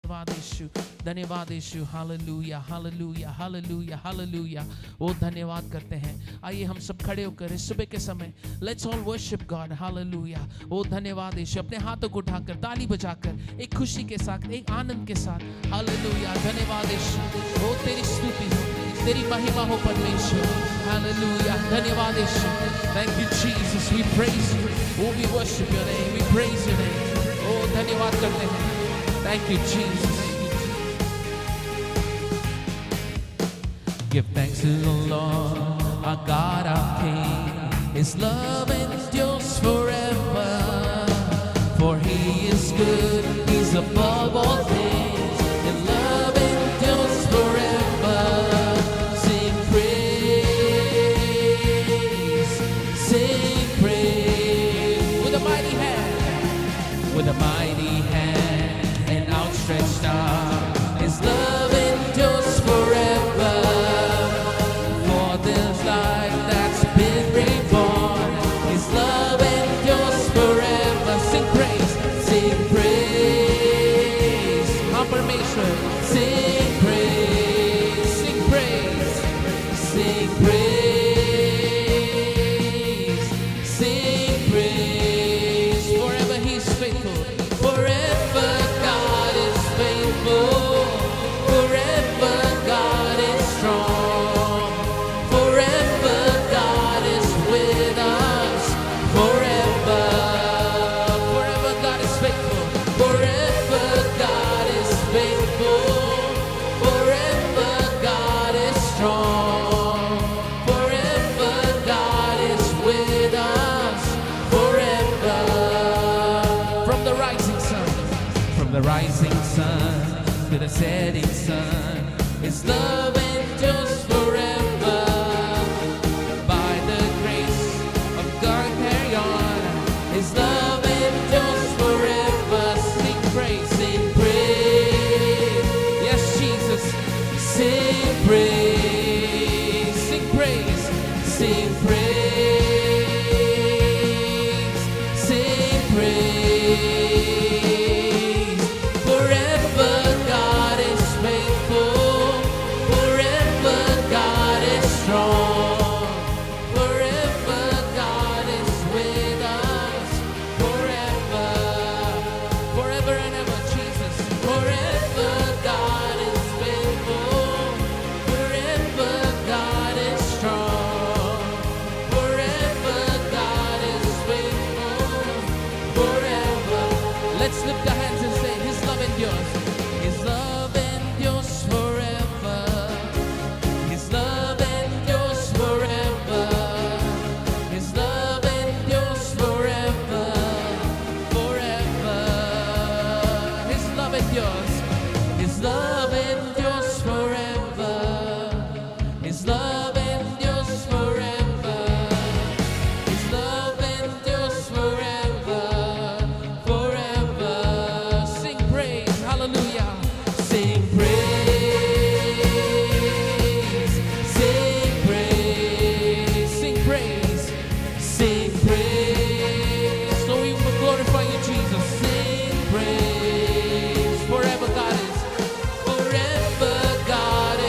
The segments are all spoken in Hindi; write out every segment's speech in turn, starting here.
धन्यवाद यीशु, हालेलुया हालेलुया हालेलुया हालेलुया। ओ धन्यवाद करते हैं। आइए हम सब खड़े होकर इस सुबह के समय लेट्स ऑल वर्शिप गॉड, हालेलुया। ओ धन्यवाद यीशु, अपने हाथों को उठाकर ताली बजाकर एक खुशी के साथ, एक आनंद के साथ, हालेलुया। धन्यवाद यीशु, ओ तेरी स्तुति हो, तेरी महिमा हो परमेश्वर, हालेलुया। धन्यवाद यीशु, thank you Jesus, we praise you, ओ we worship your name, we praise your name. ओ धन्यवाद करते हैं, thank you Jesus. Give thanks to the Lord, our God, our King. His love endures forever, for He is good, He's above all things. His love endures forever. Sing praise, with a mighty hand, with a mighty hand and outstretched arm. His love endures forever. Setting sun, His love endures forever. By the grace of God, carry on. His love endures forever. Sing praise, sing praise. Yes, Jesus, sing praise, sing praise, sing praise, sing praise. Forever God is faithful, forever God is strong, forever God is with us, forever, forever and ever, Jesus. Forever God is faithful, forever God is strong, forever God is faithful, forever. Let's lift our hands and say, His love endures. His love endures forever. His love endures forever. His love endures forever. Forever. His love endures. His love endures forever. His love endures forever. His love endures forever. Forever. Sing praise. Hallelujah. Sing praise, sing praise, sing praise, sing praise. So we will glorify you, Jesus. Sing praise. Forever God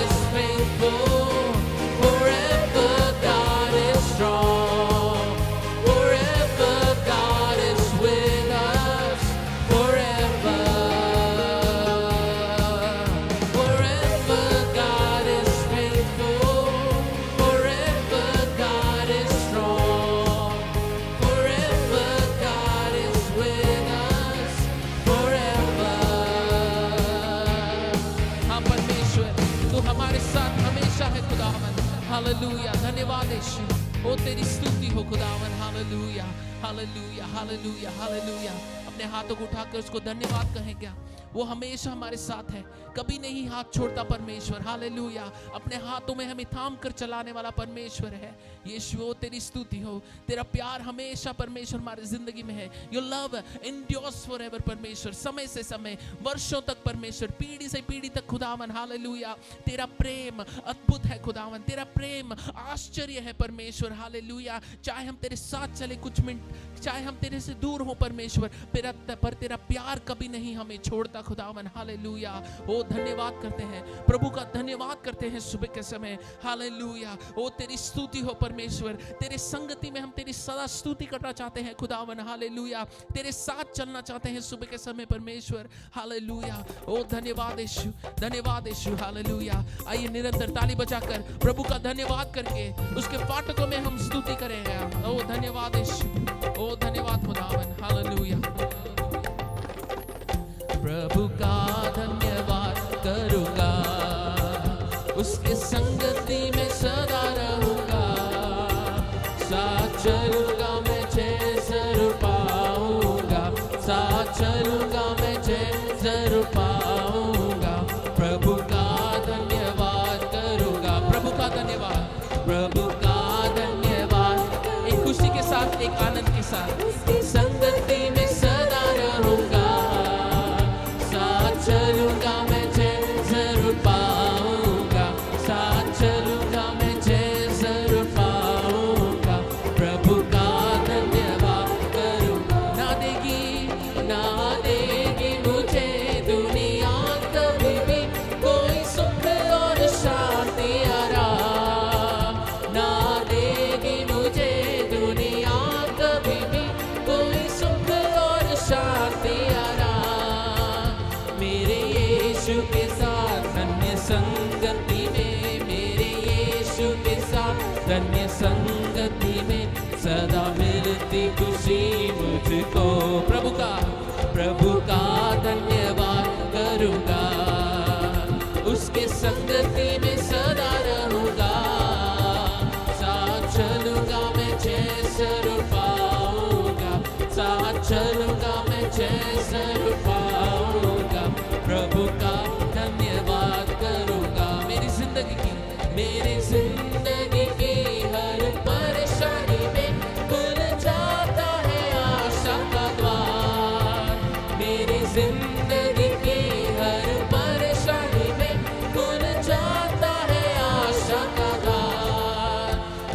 is faithful. Forever God is strong. Forever God is with us. Forever. Forever God is faithful, forever God is strong, forever God is with us, forever. हाँ परमेश्वर, तू हमारे साथ हमेशा है खुदावन, हालेलुया। धन्यवाद यीशु, ओ तेरी स्तुति हो खुदावन, हालेलुया हालेलुया हालेलुया हालेलुया। अपने हाथों को उठाकर उसको धन्यवाद कहें क्या? वो हमेशा हमारे साथ है, कभी नहीं हाथ छोड़ता परमेश्वर, हालेलुया। अपने हाथों में हमें थाम कर चलाने वाला परमेश्वर है यीशु। ओ तेरी स्तुति हो, तेरा प्यार हमेशा परमेश्वर हमारी जिंदगी में है। योर लव एंड्योर्स फॉरएवर परमेश्वर, समय से समय, वर्षों तक परमेश्वर, पीढ़ी से पीढ़ी तक खुदावन, हालेलुया। तेरा प्रेम अद्भुत है खुदावन, तेरा प्रेम आश्चर्य है परमेश्वर, हालेलुया। चाहे हम तेरे साथ चले कुछ मिनट, चाहे हम तेरे से दूर हो परमेश्वर, पर तेरा प्यार कभी नहीं हमें छोड़ता का खुदावन। हालेलुया। ओ धन्यवाद करते हैं, प्रभु का धन्यवाद करते हैं सुबह के समय। हालेलुया। ओ तेरी स्तुति हो परमेश्वर, तेरे संगति में हम तेरी सदा स्तुति करना चाहते हैं खुदावन। हालेलुया। तेरे साथ चलना चाहते हैं सुबह के समय परमेश्वर। हालेलुया। ओ धन्यवाद यीशु, धन्यवाद यीशु। हालेलुया। आइए निरंतर ताली बजाकर प्रभु का धन्यवाद करके उसके फाटकों में हम स्तुति करेंगे। ओ धन्यवाद यीशु, ओ धन्यवाद खुदावन। हालेलुया। प्रभु का धन्यवाद करूंगा, उसके संगति में सदा रहूंगा, साथ चलूंगा मैं जय जरूर पाऊंगा, साथ चलूंगा मैं जय जरूर पाऊंगा। प्रभु का धन्यवाद करूंगा, प्रभु का धन्यवाद, प्रभु का धन्यवाद। एक खुशी के साथ, एक आनंद के साथ, संगति में सदा रहूंगा, साथ चलूंगा मैं जय जरूर पाऊंगा, साथ चलूंगा मैं जय जरूर पाऊंगा। प्रभु का धन्यवाद करूंगा। ना देगी मुझे दुनिया कभी भी कोई सुख और शांति आराम, ना देगी मुझे दुनिया कभी भी कोई सुख और शांति आराम। मेरे यीशु के साथ धन्य संगति में, मेरे यीशु के साथ धन्य संगति में सदा मिलती खुशी मुझको। प्रभु का धन्यवाद करूंगा, उसके संगति में सदा रहूंगा, साथ चलूंगा मैं जय जरूर पाऊंगा, साथ चलूंगा मैं जय जरूर पाऊंगा। प्रभु का धन्यवाद करूंगा। मेरी जिंदगी की हर परेशानी में खुल जाता है आशा का द्वार। मेरी जिंदगी की हर परेशानी में खुल जाता है आशा का द्वार।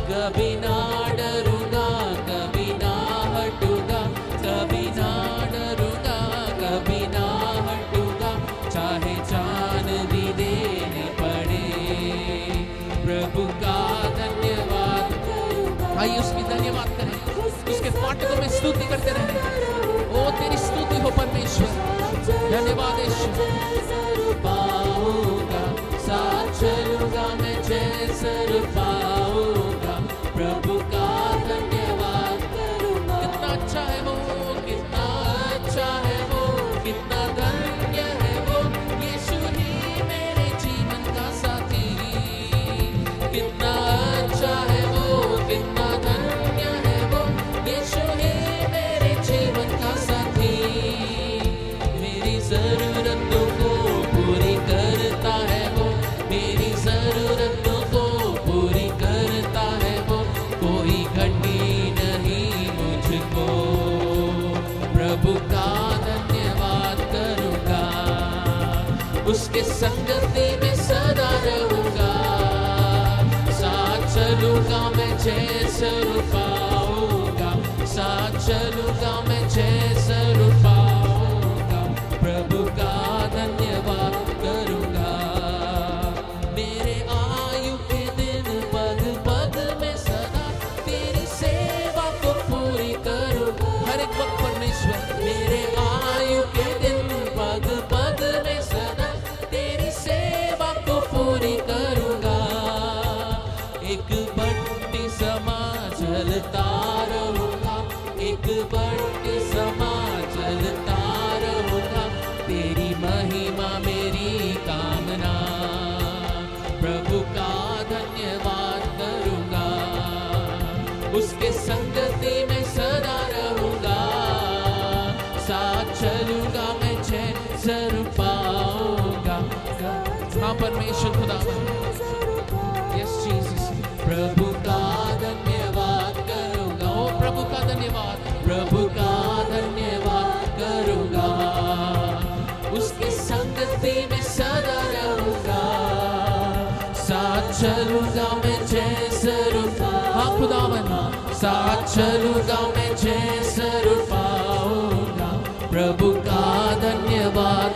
कभी ना डरूंगा, कभी ना हटूंगा, कभी ना डरूंगा, कभी ना हटूंगा, चाहे जान भी देनी पड़े। प्रभु का धन्यवाद। आइए उसकी धन्यवाद करें, उसके फाटकों में स्तुति करते रहें। ओ तेरी स्तुति हो परमेश्वर। धन्यवाद यीशु। पाऊंगा, साथ चलूंगा मैं जय जरूर पाऊंगा। प्रभु का धन्यवाद करूंगा। कितना अच्छा है वो, कितना अच्छा है वो, कितना धन्य है वो, यीशु ही मेरे जीवन का साथी। कितना अच्छा है वो, कितना धन्य है वो, यीशु ही मेरे जीवन का साथी। मेरी जरूरतों को पूरी करता है वो, मेरी जरूरतों को पूरी करता है वो, कोई घटी नहीं मुझको। प्रभु का धन्यवाद करूंगा, उसके संगति में सदा रहूंगा, साथ चलूंगा मैं जय जरूर पाऊंगा, साथ चलूंगा मैं जय जरूर पाऊंगा। प्रभु का धन्यवाद करूंगा। मेरे आयु के दिन पग पग में सदा तेरी सेवा को पूरी करूंगा। हर एक वक्त परमेश्वर, मेरे आयु के दिन पग पग में सदा तेरी सेवा को पूरी करूंगा। एक बट्टी समा जलता रहूंगा, एक बट्टी समा जलता रहूंगा, तेरी महिमा मेरी कामना। प्रभु का धन्यवाद करूंगा, उसके संगति में सदा रहूंगा, साथ चलूंगा मैं जय जरूर पाऊंगा। हाँ परमेश्वर खुदा, यस जीसस। प्रभु का धन्यवाद करूंगा, ओ प्रभु का धन्यवाद, प्रभु का धन्यवाद करूंगा, उसके संगति में सदा रहूंगा, साथ चलूंगा मैं जय जरूर। हाँ खुदावन, साथ चलूंगा मैं जय जरूर पाऊंगा। प्रभु का धन्यवाद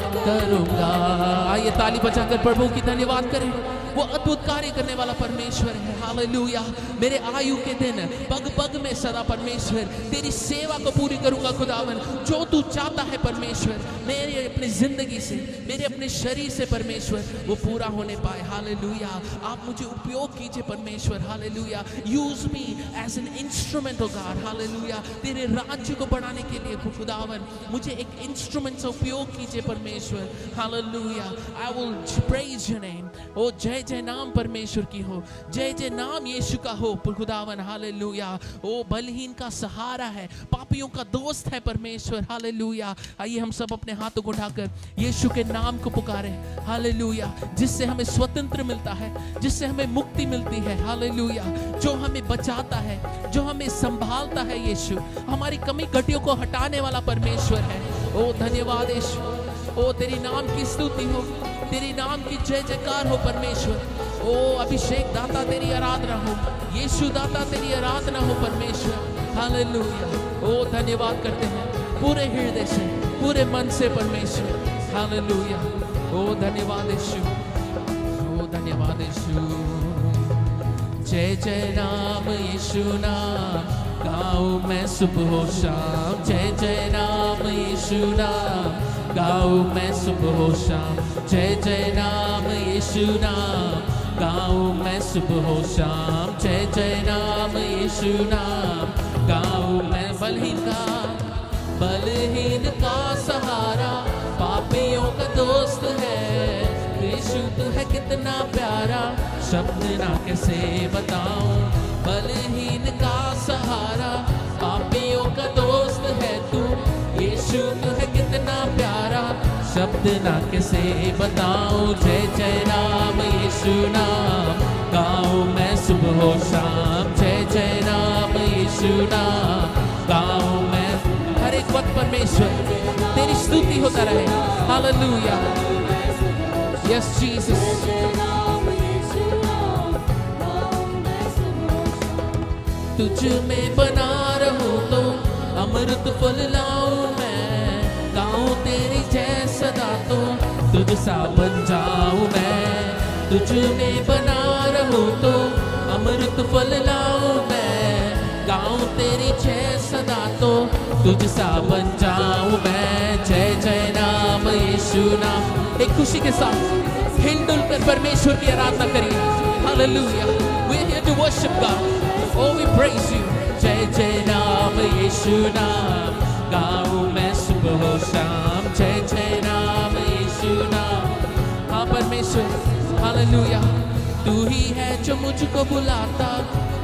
आइए ताली बजाकर प्रभु की धन्यवाद करें। वो अद्भुत कार्य करने वाला परमेश्वर है। हालेलुया। मेरे आयु के दिन पग पग में सदा परमेश्वर तेरी सेवा को पूरी करूंगा खुदावन। जो तू चाहता है परमेश्वर मेरे अपनी जिंदगी से, मेरे अपने शरीर से परमेश्वर वो पूरा होने पाए। हालेलुया। आप मुझे उपयोग कीजिए परमेश्वर। हालेलुया। Use me as an instrument of God. हालेलुया। तेरे राज्य को बढ़ाने के लिए खुदावन मुझे एक इंस्ट्रूमेंट से उपयोग कीजिए परमेश्वर। हालेलुया। I will praise your name. ओ जय जय नाम परमेश्वर की हो, जय जय नाम यीशु का हो खुदावन। हालेलुया। ओ बलहीन का सहारा है, पापियों का दोस्त है परमेश्वर। हालेलुया। आइए हम सब अपने हाथों को उठाकर यीशु के नाम को पुकारें। हालेलुया। जिससे हमें स्वतंत्र मिलता है, जिससे हमें मुक्ति मिलती है। हालेलुया। जो हमें बचाता है, जो हमें संभालता है। यीशु हमारी कमी घटियों को हटाने वाला परमेश्वर है। ओ धन्यवाद यीशु। ओ तेरी नाम की स्तुति हो, तेरी नाम की जय जयकार हो परमेश्वर। ओ अभिषेक दाता तेरी आराधना हो, यीशु दाता तेरी आराधना हो परमेश्वर। हालेलुया। ओ धन्यवाद करते हैं पूरे हृदय से, पूरे मन से परमेश्वर। हालेलुया। ओ धन्यवाद यीशु, ओ धन्यवाद यीशु। जय जय नाम यीशु नाम गाऊं मैं सुबह शाम। जय जय नाम यीशु नाम गाऊं मैं सुबह शाम। जय जय नाम यीशु नाम गाऊं मैं सुबह शाम। जय जय नाम यीशु नाम गाऊं मैं। बलहीन का सहारा, पापियों का दोस्त है। यीशु तू है कितना प्यारा, शब्द ना कैसे बताऊं। बलहीन का सहारा, पापियों का दोस्त है तू। यीशु तू है कितना प्यारा, शब्द ना कैसे बताऊं। जय जय नाम यीशु नाम गाऊं मैं सुबह शाम। जय जय नाम यीशु नाम गाऊं मैं। हर एक वक्त परमेश्वर तेरी स्तुति होता रहे। हालेलुया। Yes Jesus. तुझ में बना रहूं तो अमृत फल लाऊं मैं। गाऊं तेरी जय सदा तो तुझ सा बन जाऊं मैं। तुझ में बना रहूं तो अमृत फल लाऊं मैं। गाऊं तेरी जय सदा तो तुझ सा बन जाऊं मैं। जय जय नाम यीशु नाम। एक खुशी के साथ हिलडुल कर परमेश्वर की आराधना करिए। Hallelujah. We are here to worship God. Oh, we praise you. जय जय नाम यीशु नाम गाऊं मैं सुबह शाम। जय जय नाम यीशु नाम। हाँ परमेश्वर। हालेलुया। तू ही है जो मुझको बुलाता,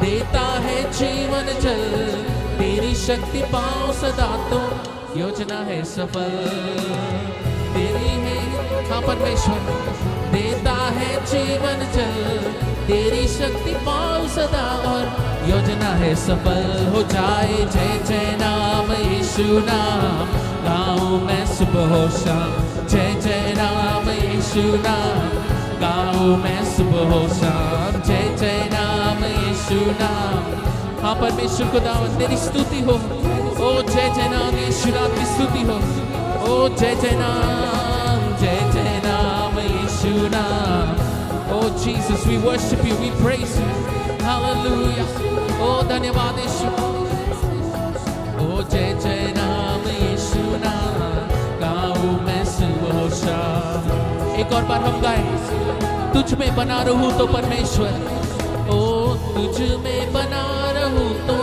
देता है जीवन जल। तेरी शक्ति पाओ सदा तो योजना है सफल। तेरी है हाँ परमेश्वर, देता है जीवन जल। तेरी शक्ति पाओ सदा और योजना है सफल हो जाए। जय जय नाम यीशु नाम गाऊं मैं सुबह शाम। जय जय नाम यीशु नाम गाऊं मैं सुबह शाम। जय जय नाम यीशु नाम। हाँ परमेश्वर को दावन तेरी स्तुति हो। ओ जय जय नाम यीशु नाम की स्तुति हो। ओ जय जय नाम, जय जय नाम यीशु नाम। Oh Jesus, we worship you, we praise you. Hallelujah. Oh धन्यवाद यीशु। Oh जय जय नाम यीशु नाम गाऊं मैं सुबह शाम। एक और बार हम गाएं। तुझ में बना रहूं तो परमेश्वर। ओ तुझ में बना रहूं तो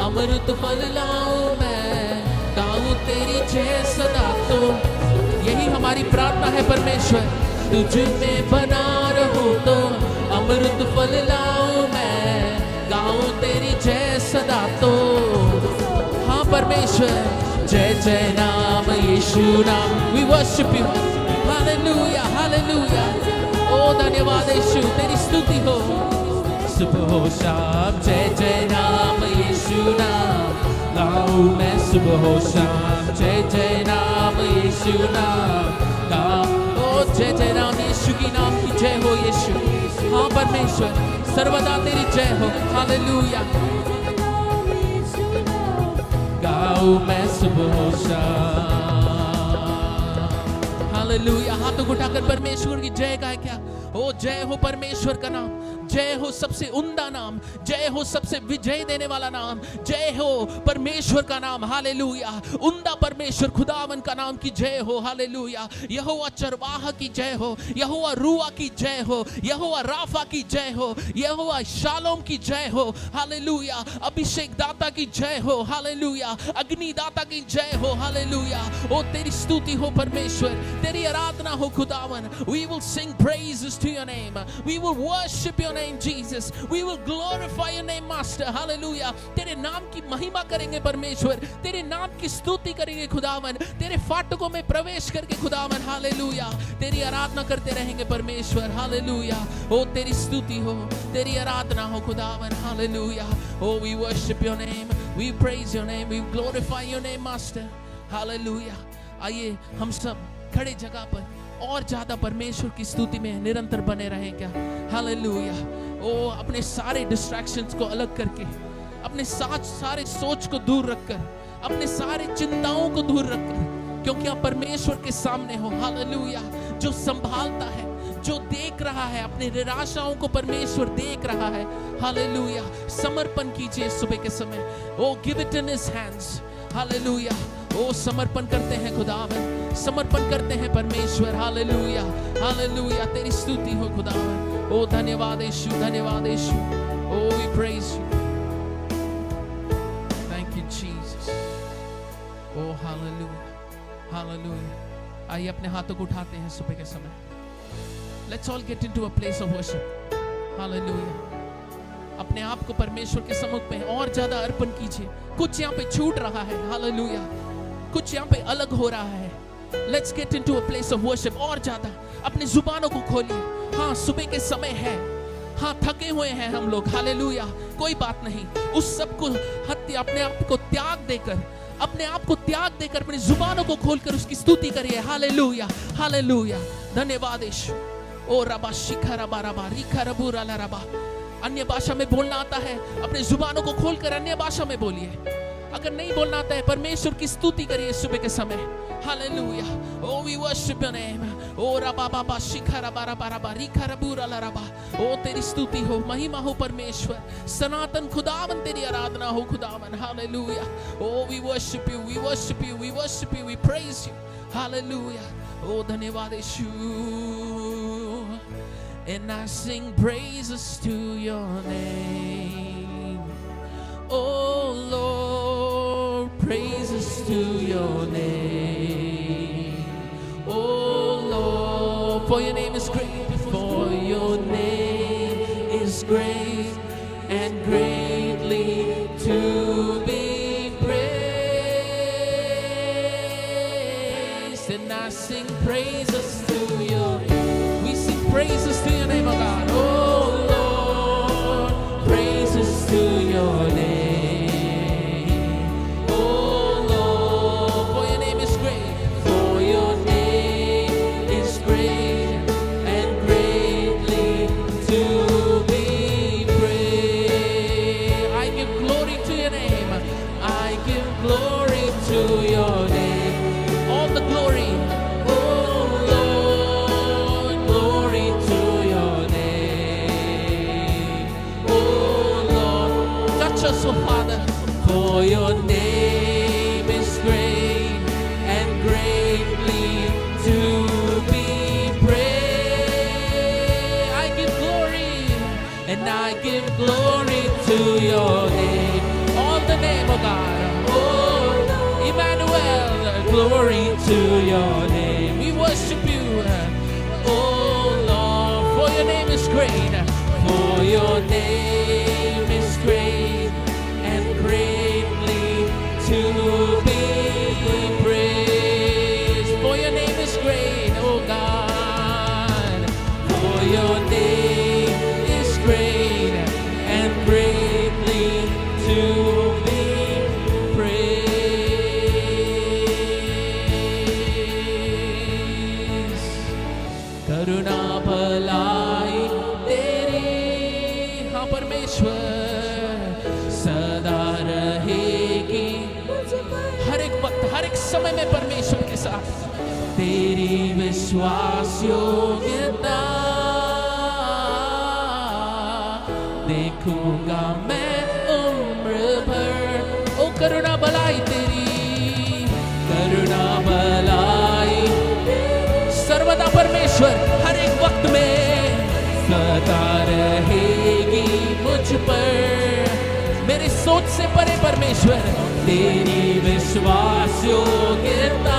अमृत फल लाऊं मैं। गाऊं तेरी जय सदा तो यही हमारी प्रार्थना है परमेश्वर। तुझ में बना रहूं तो अमृत फल लाऊं मैं। गाऊं तेरी जय सदा तो हाँ परमेश्वर। जय जय नाम यीशु नाम। We worship you. Hallelujah, hallelujah. ओ धन्यवाद यीशु तेरी स्तुति हो सुबह शाम। जय जय नाम यीशु नाम गाऊं मैं सुबह शाम। जय जय नाम यीशु नाम गाऊं। जय जय नाम यीशु की नाम की जय हो यीशु। हाँ परमेश्वर सर्वदा तेरी जय हो। हालेलुया। गाऊं मैं सुबह शाम। हालेलुया। हाथों को उठाकर परमेश्वर की जय गाए क्या? ओ जय हो परमेश्वर का नाम, जय हो सबसे उम्दा नाम, जय हो सबसे विजय देने वाला नाम, जय हो परमेश्वर का नाम। हालेलुया। उम्दा परमेश्वर खुदावन का नाम की जय हो। हालेलुया। यहोवा चरवाहा की जय हो, यहोवा रुआ की जय हो, यहोवा राफा की जय हो, यहोवा शालोम की जय हो। हालेलुया। अभिषेक दाता की जय हो। हालेलुया। अग्नि दाता की जय हो। हालेलुया। ओ तेरी स्तुति हो परमेश्वर, तेरी आराधना हो खुदावन। We will sing praises to your name. We will worship your name Jesus. We will glorify your name Master. Hallelujah. तेरे नाम की महिमा करेंगे परमेश्वर, तेरे नाम की स्तुति करेंगे खुदावन, तेरे फाटकों में प्रवेश करके खुदावन। हालेलुया। तेरी आराधना करते रहेंगे परमेश्वर। हालेलुया। ओ तेरी स्तुति हो, तेरी आराधना हो खुदावन। Hallelujah. Oh, we worship your name, we praise your name, we glorify your name Master. Hallelujah. आइए हम सब खड़े जगह पर और ज्यादा परमेश्वर की स्तुति में निरंतर बने रहें क्या? हालेलुया। ओ अपने सारे डिस्ट्रैक्शंस को अलग करके, अपने सारे सोच को दूर रखकर, अपने सारे चिंताओं को दूर रखकर, क्योंकि आप परमेश्वर के सामने हो। हालेलुया। जो संभालता है, जो देख रहा है, अपने निराशाओं को परमेश्वर देख रहा है। हालेलुया। समर्पण कीजिए सुबह के समय। ओ give it in his hands. हालेलुया। ओ समर्पण करते हैं खुदावन, समर्पण करते हैं परमेश्वर। हालेलुया। हालेलुया। तेरी स्तुति हो खुदावन। ओ धन्यवाद यीशु, धन्यवाद यीशु। ओ we praise you, thank you Jesus. ओ हालेलुया, हालेलुया। आइए अपने हाथों को उठाते हैं सुबह के समय। Let's all get into a place of worship. हालेलुया। अपने आप को परमेश्वर के सम्मुख में और ज्यादा अर्पण कीजिए। कुछ यहाँ पे छूट रहा है। हालेलुया। कुछ यहाँ पे अलग हो रहा है। Let's get into a place of worship. और ज्यादा अपनी जुबानों को खोलिए। हाँ सुबह के समय है, हाँ थके हुए हैं हम लोग। हालेलुया। कोई बात नहीं, उस सब को अपने आप को त्याग देकर, अपने आप को त्याग देकर अपनी जुबानों को खोलकर उसकी स्तुति करिए। हालेलुया। हालेलुया। धन्यवाद यीशु। ओ रबा शिखा रबा रबा रिखा रबू रला रबा। अन्य भाषा में बोलना आता है, अपने जुबानों को खोलकर अन्य भाषा में बोलिए। अगर नहीं बोलना आता है, परमेश्वर की स्तुति करिए सुबह के समय। हालेलुया। ओ वी वर्शिप योर नेम। ओ रबा बाबा शिखा रबा रबा रबा रिखा रबू रला रबा। ओ तेरी स्तुति हो, महिमा हो परमेश्वर। सनातन खुदावन तेरी आराधना हो खुदावन। हालेलुया। ओ we worship you, we worship you, we worship you, we praise you. हालेलुया। ओ धन्यवाद यीशु। And I sing praises to your name, oh Lord, praises to your name, oh Lord, for your name is great, for your name is great and greatly to be praised. And I sing praises to your name. Praises to your name, oh God. Oh Lord, praises to your name. Oh Lord, for your name is great. For your name is great and greatly to be praised. I give glory to your name. I give glory to your name. All the glory. So Father, for your name is great and greatly to be praised. I give glory and I give glory to your name. All the name of God. Oh, Emmanuel, glory to your name. We worship you. Oh Lord, for your name is great. For your name is great. Greatly to be praised. For your name is great, oh God. For your name is great and greatly to be praised. करुणा भलाई तेरी, हाँ परमेश्वर सदा रहेगी। हर एक वक्त, हर एक समय में परमेश्वर के साथ तेरी विश्वास योग्यता देखूंगा मैं उम्र भर। ओ करुणा भलाई तेरी, करुणा भलाई सर्वदा परमेश्वर हर एक वक्त में सदा रहेगी मुझ पर। मेरी सोच से परे परमेश्वर तेरी विश्वास योग्यता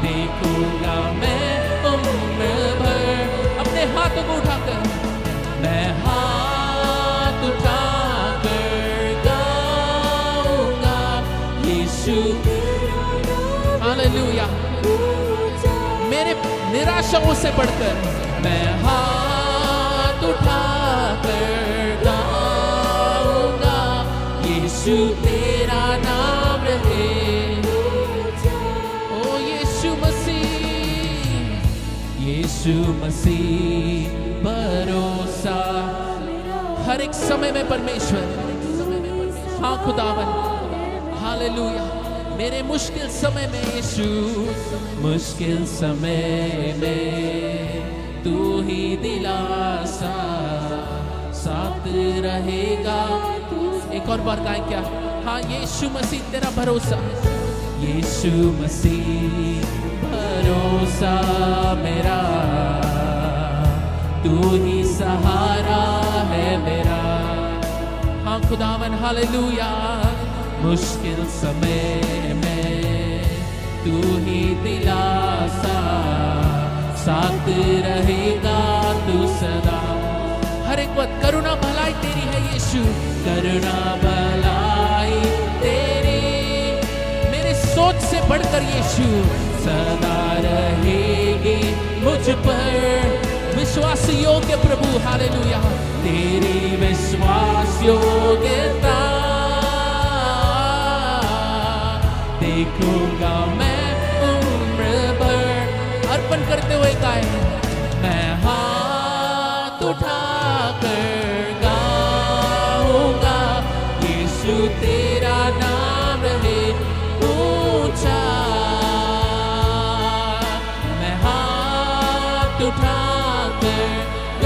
देखूंगा मैं उम्र भर। अपने हाथों को उठाकर मैं हाथ उठाकर गाऊंगा यीशु। हालेलुया। मेरे निराशाओं से बढ़कर मैं हाथ उठाकर गाऊंगा यीशु तेरा नाम रहे। ओ यीशु मसीह भरोसा हर एक समय में परमेश्वर। हाँ खुदावन हालेलुया। मेरे मुश्किल समय में यीशु, मुश्किल समय में तू ही दिलासा साथ रहेगा। एक और बार गाएं क्या? हाँ यीशु मसीह तेरा भरोसा, यीशु मसीह भरोसा मेरा, तू ही सहारा है मेरा। हाँ खुदावन हालेलुया। मुश्किल समय में तू ही दिलासा साथ रहेगा तू सदा। हर एक वक्त करुणा भलाई तेरी है यीशु, करुणा भलाई तेरी मेरी सोच से बढ़कर यीशु सदा रहेगी मुझ पर। विश्वास योग्य प्रभु हालेलुया। तेरी विश्वास योग्यता देखूंगा मैं उम्र भर। अर्पण करते हुए गाए मैं हाथ उठाकर गाऊंगा यीशु तेरा नाम रहे ऊंचा। मैं हाथ उठाकर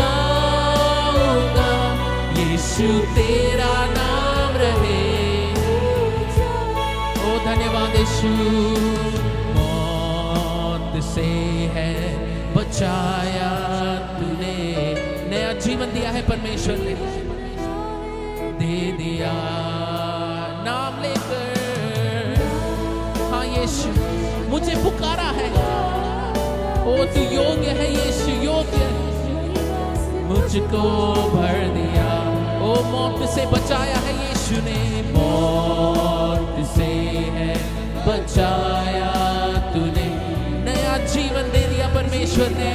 गाऊंगा यीशु तेरा नाम रहे। धन्यवाद यीशु। मौत से है बचाया तूने, नया जीवन दिया है परमेश्वर ने, दे दिया नाम लेकर। हाँ यीशु मुझे पुकारा है, ओ तू योग्य है यीशु योग्य, मुझको भर दिया। ओ मौत से बचाया है यीशु ने, मौत से है बचाया तूने, नया जीवन दे दिया परमेश्वर ने।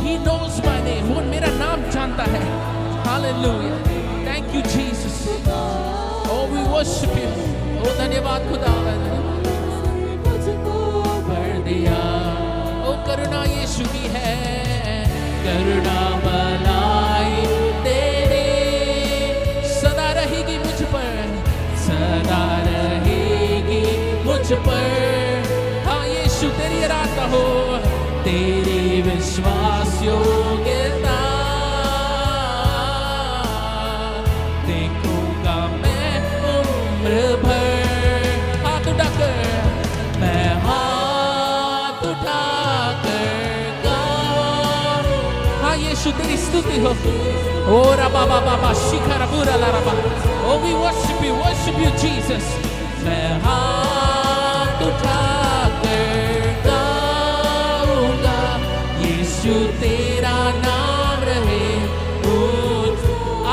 He knows my name, वो मेरा नाम जानता है। Hallelujah, thank you Jesus, oh we worship you, oh धन्यवाद खुदावन। भर दिया, ओ करुणा यीशु की है, करुणा भलाई तेरी सदा रहेगी मुझ पर, सदा रहेगी मुझ पर। हाँ यीशु तेरी आराधना हो, तेरी विश्वास योग्यता देखूंगा मैं उम्र भर। हाथ उठाकर मैं हाथ उठाकर गाऊं। हाँ यीशु तेरी स्तुति हो। ओ रबा बाबा बा शिखर बुरा ला रबा। Oh we worship you Jesus। मैं हाथ उठाकर गाऊंगा यीशु तेरा नाम रहे।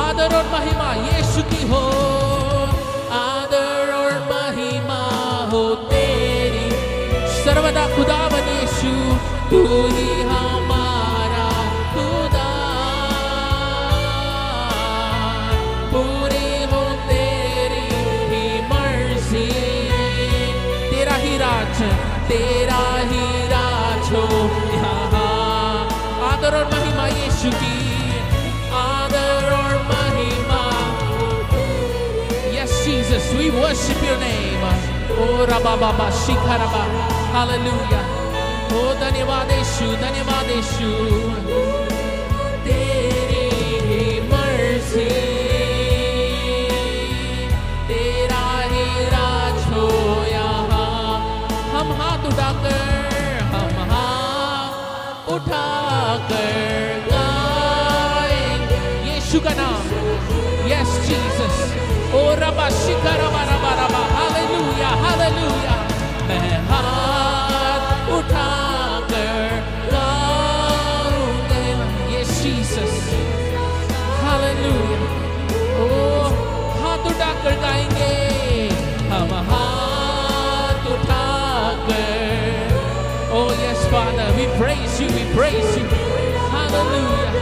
आदर और महिमा यीशु की हो, आदर और महिमा हो तेरी सर्वदा खुदावन यीशु, तू ही हमारा खुदा। पूरी हो तेरी ही मर्जी, तेरा ही राज हो यहाँ। आदर और महिमा यीशु की, आदर और महिमा। Yes Jesus, we worship your name. Oh Rabba Baba Shikaraba. Hallelujah. Oh धन्यवाद यीशु, धन्यवाद यीशु. तेरी मर्जी, तेरा ही राज हो यहाँ. हम हाथ उठाकर गाएंगे यीशु का नाम. Yes Jesus. Oh Rabba Shikaraba Rabba Rabba. Hallelujah, Hallelujah. मैं हाथ उठाकर गाऊंगा. Yes Jesus. Hallelujah. Oh हाथ उठाकर गाएंगे हम, हाथ उठाकर. Oh yes Father, we praise you, we praise you. Hallelujah.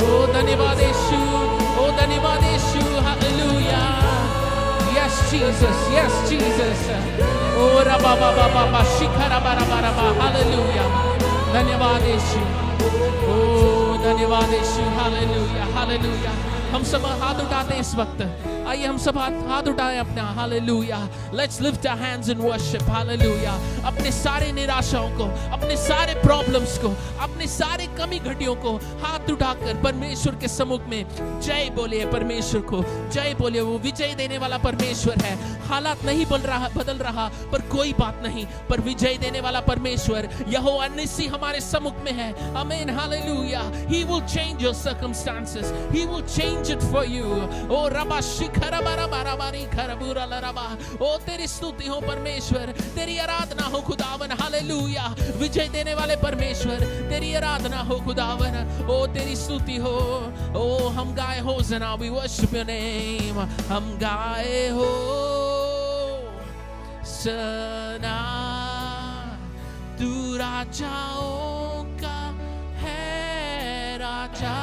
Oh धन्यवाद यीशु, oh धन्यवाद यीशु. Hallelujah. Yes Jesus, yes Jesus. Oh Rabba Baba Baba Shikara Bara Bara Bara. Hallelujah. धन्यवाद यीशु. Oh धन्यवाद यीशु. Hallelujah, Hallelujah. हम सब हाथ उठाते हैं इस वक्त. आइए हम सब हाथ उठाएं अपना. हालेलुया. Let's lift our hands in worship. हालेलुया. अपने सारे निराशाओं को, अपने सारे प्रॉब्लम्स को, अपने सारे कमी घटियों को हाथ उठाकर परमेश्वर के सम्मुख में जय बोलिए. परमेश्वर को जय बोलिए. वो विजय देने वाला परमेश्वर है. हालात नहीं बदल रहा पर कोई बात नहीं, पर विजय देने वाला परमेश्वर यहोवा निस्सी हमारे सम्मुख में है. आमीन. Hallelujah. He will change your circumstances. He will change it for you. Oh Rabba ओ तेरी स्तुति हो परमेश्वर, तेरी आराधना हो खुदावन. हालेलुया. विजय देने वाले परमेश्वर, तेरी आराधना हो खुदावन. ओ तेरी स्तुति हो. ओ हम गाए हो जना. We worship your name. हम गाए हो सना. तू राजाओं का है राजा.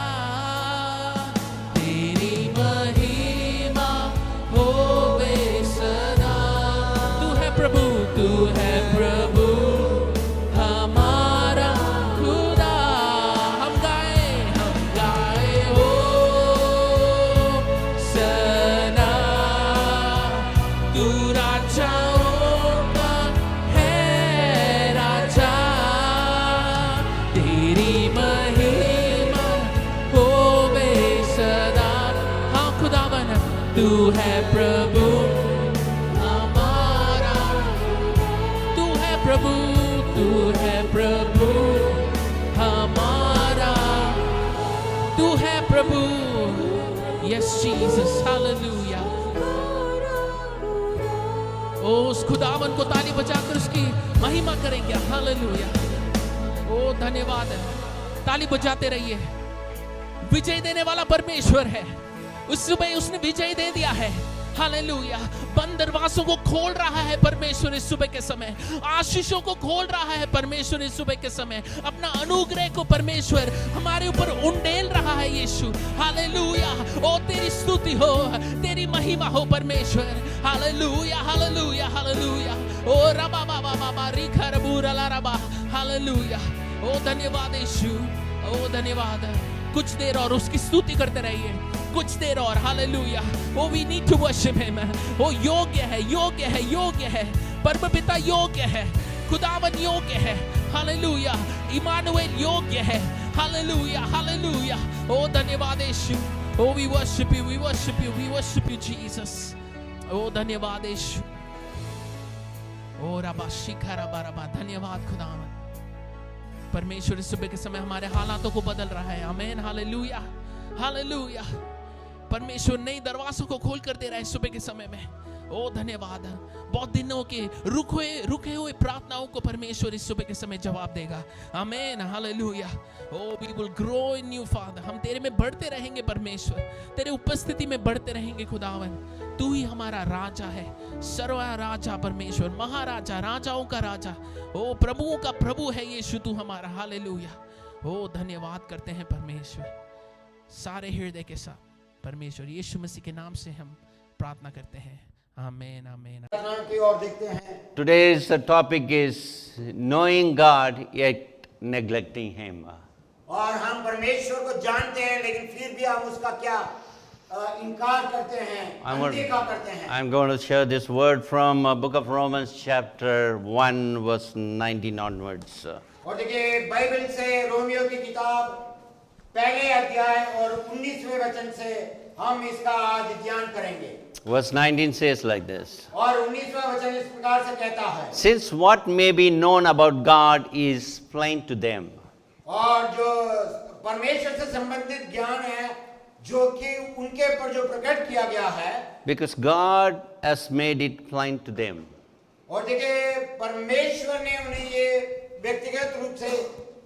तू है प्रभु हमारा खुदा. हम गाए हो सना. तू राजाओं का है राजा. तेरी महिमा होवे सदा. हाँ खुदावन तू है प्रभु प्रभु. तू है प्रभु हमारा. तू है प्रभु. Yes Jesus. Hallelujah. ओ उस खुदावन को ताली बजाकर उसकी महिमा करेंगे. हालेलुया. ओ धन्यवाद है. ताली बजाते रहिए. विजय देने वाला परमेश्वर है. उस सुबह उसने विजय दे दिया है. हालेलुया. बंद दरवाजों को खोल रहा है परमेश्वर इस सुबह के समय. आशीषों को खोल रहा है परमेश्वर इस सुबह के समय. अपना अनुग्रह को परमेश्वर हमारे ऊपर उंडेल रहा है यीशु. हालेलुया. ओ तेरी स्तुति हो, तेरी महिमा हो परमेश्वर. हालेलुया, हालेलुया, हालेलुया. ओ रबा बाबा बाबा रिखर बुरला रबा. हालेलुया. ओ धन्यवाद यीशु. ओ धन्यवाद. कुछ देर और उसकी स्तुति करते रहिए. कुछ देर और. हालेलुया. ओ we need to worship him. ओ योग्य है, योग्य है, योग्य है. परमपिता योग्य है. खुदावन योग्य है. हालेलुया. इमानुएल योग्य है. हालेलुया, हालेलुया. ओ धन्यवाद यीशु. ओ we worship you, we worship you, we worship you Jesus. ओ धन्यवाद यीशु. ओ रबा शिखरा बरबा. धन्यवाद खुदावन. परमेश्वर इस सुबह के समय हमारे हालातों को बदल रहा है. आमीन. Hallelujah, hallelujah. परमेश्वर नए दरवाजों को खोल कर दे रहा है इस सुबह के समय में. ओ धन्यवाद. बहुत दिनों के रुके हुए प्रार्थनाओं को परमेश्वर इस सुबह के समय जवाब देगा. आमीन. हालेलुया. ओ we will grow in you Father. हम तेरे में बढ़ते रहेंगे परमेश्वर. तेरे उपस्थिति में बढ़ते रहेंगे खुदावन. तू ही हमारा राजा है. सर्व राजा परमेश्वर, महाराजा, राजाओं का राजा. ओ प्रभुओं का प्रभु है यीशु तू हमारा. हालेलुया. ओ धन्यवाद करते हैं परमेश्वर सारे हृदय के साथ. परमेश्वर यीशु मसीह के नाम से हम प्रार्थना करते हैं. आमीन, आमीन. की ओर देखते हैं. Today's topic is knowing God yet neglecting Him. और हम परमेश्वर को जानते हैं लेकिन फिर भी हम उसका क्या इनकार करते हैं, अनदेखा करते हैं। I'm going to share this word from book of Romans chapter 1 verse 19 onwards. और देखिए बाइबल से रोमियो की किताब पहले अध्याय और 19वें वचन से हम इसका आज ध्यान करेंगे। Verse 19 says like this. और 19वां वचन इस प्रकार से कहता है, Since what may be known about God is plain to them, और जो परमेश्वर से संबंधित ज्ञान है जो कि उनके पर जो प्रकट किया गया है, because God has made it plain to them. और देखिए परमेश्वर ने उन्हें ये व्यक्तिगत रूप से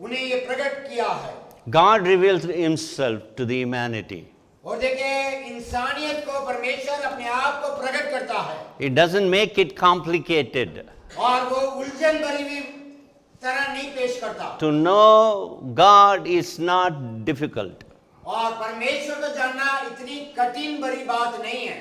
उन्हें ये प्रकट किया है। God reveals himself to the humanity. और देखिए इंसानियत को परमेश्वर अपने आप को प्रकट करता है। It doesn't make it complicated. और वो उलझन भरी हुई तरह नहीं पेश करता। To know God is not difficult. और परमेश्वर को जानना इतनी कठिन भरी बात नहीं है।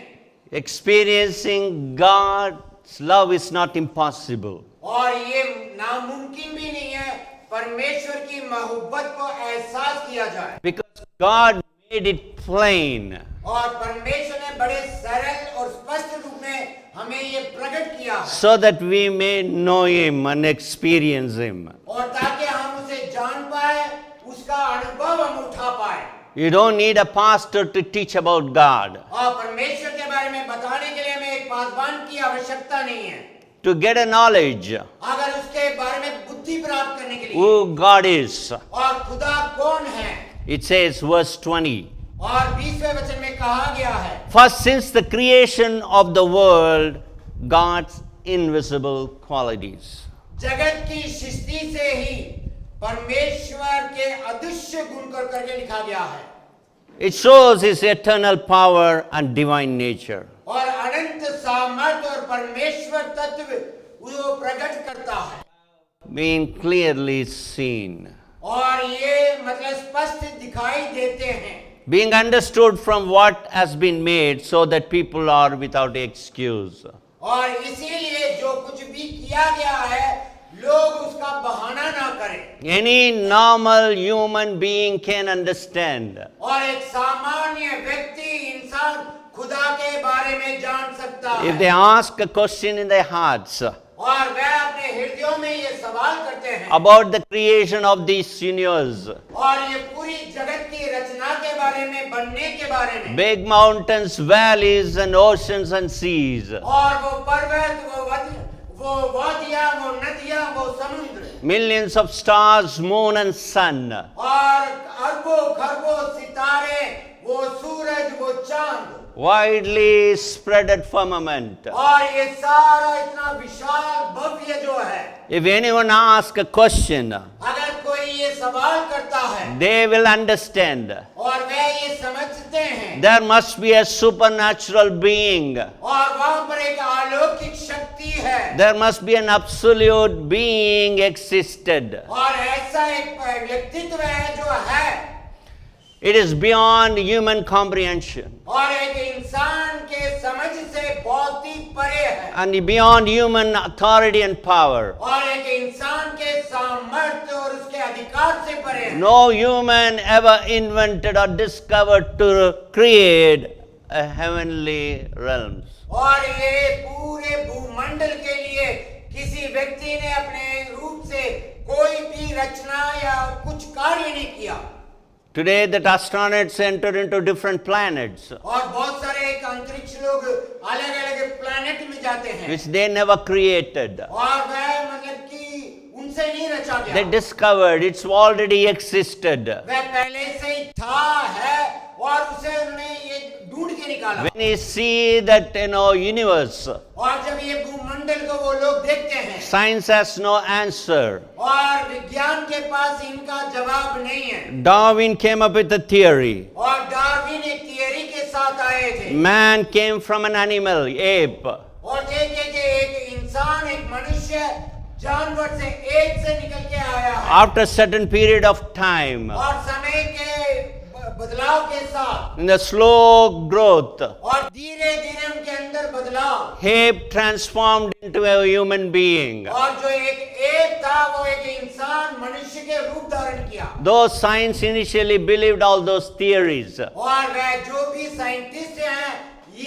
Experiencing God's love is not impossible. और ये नामुमकिन भी नहीं है परमेश्वर की मोहब्बत को एहसास किया जाए। Because God made it plain. और परमेश्वर ने बड़े सरल और स्पष्ट रूप में हमें ये प्रकट किया है। So that we may know Him and experience Him. और ताकि हम उसे जान पाए, उसका अनुभव हम उठा पाए। You don't need a pastor to teach about God. और परमेश्वर के बारे में बताने के लिए हमें एक पासवान की आवश्यकता नहीं है। To get a knowledge अगर उसके बारे में बुद्धि प्राप्त करने के लिए who God is. और खुदा कौन है, It says verse 20. और 20वें वचन में कहा गया है, For since the creation of the world, God's invisible qualities. जगत की सृष्टि से ही परमेश्वर के अदृश्य गुण कर करके लिखा गया है। It shows His eternal power and divine nature. और अनंत सामर्थ और परमेश्वर तत्व वो प्रकट करता है। Being clearly seen. और ये मतलब स्पष्ट दिखाई देते हैं। Being understood from what has been made so that people are without excuse. और इसीलिए जो कुछ भी किया गया है लोग उसका बहाना ना करें। Any normal human being can understand. और एक सामान्य व्यक्ति इंसान खुदा के बारे में जान सकता है। If they ask a question in their hearts और वह अपने हृदयों में ये सवाल करते हैं about the creation of this universe, और ये पूरी जगत की रचना के बारे में, बनने के बारे में, big mountains, valleys and oceans and seas, और वो पर्वत, वो वादियाँ, वो नदियाँ, वो समुद्र, millions of stars, moon and sun, और अरबों खरबों सितारे, वो सूरज, वो चांद, widely spread firmament. और ये सारा इतना विशाल भव्य जो है, If anyone asks a question, अगर कोई ये सवाल करता है they will understand. और वह ये समझते हैं There must be a supernatural being. और वहां पर एक अलौकिक शक्ति है There must be an absolute being existed. और ऐसा एक व्यक्तित्व है जो है It is beyond human comprehension और एक इंसान के समझ से बहुत ही परे है and beyond human authority and power. और एक इंसान के सामर्थ्य और उसके अधिकार से परे है। No human ever invented or discovered to create a heavenly realms. और ये पूरे भूमंडल के लिए किसी व्यक्ति ने अपने रूप से कोई भी रचना या कुछ कार्य नहीं किया। Today the astronauts enter into different planets और बहुत सारे एक अंतरिक्ष लोग अलग अलग प्लैनेट में जाते हैं which they never created. और वह मतलब कि उनसे नहीं रचा गया। They discovered it's already existed. वह पहले से ही था है और उसे उन्होंने ये ढूंढ के निकाला। When you see that universe, और जब ये भूमंडल को वो लोग देखते हैं science has no answer. और विज्ञान के पास इनका जवाब नहीं है। Darwin came up with a theory. और डार्विन एक थियरी के साथ आए थे। Man came from an animal, ape. और देखे कि एक इंसान, एक मनुष्य जानवर से, एक से निकल के आया है। After a certain period of time, और समय के बदलाव के साथ in the slow growth, और धीरे धीरे उनके अंदर बदलाव Abe transformed into a human being. और जो एक था वो एक इंसान मनुष्य के रूप धारण किया Those science initially believed all those theories. और वह जो भी साइंटिस्ट हैं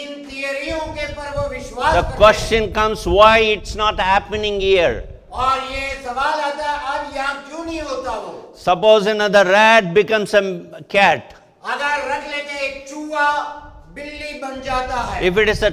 इन थियरियों के पर वो विश्वास The करते हैं question comes why it's not happening here. और ये सवाल आता है अब यहाँ क्यों नहीं होता वो Suppose another rat becomes a cat. अगर रख लेते एक चूहा बिल्ली बन जाता है If it is a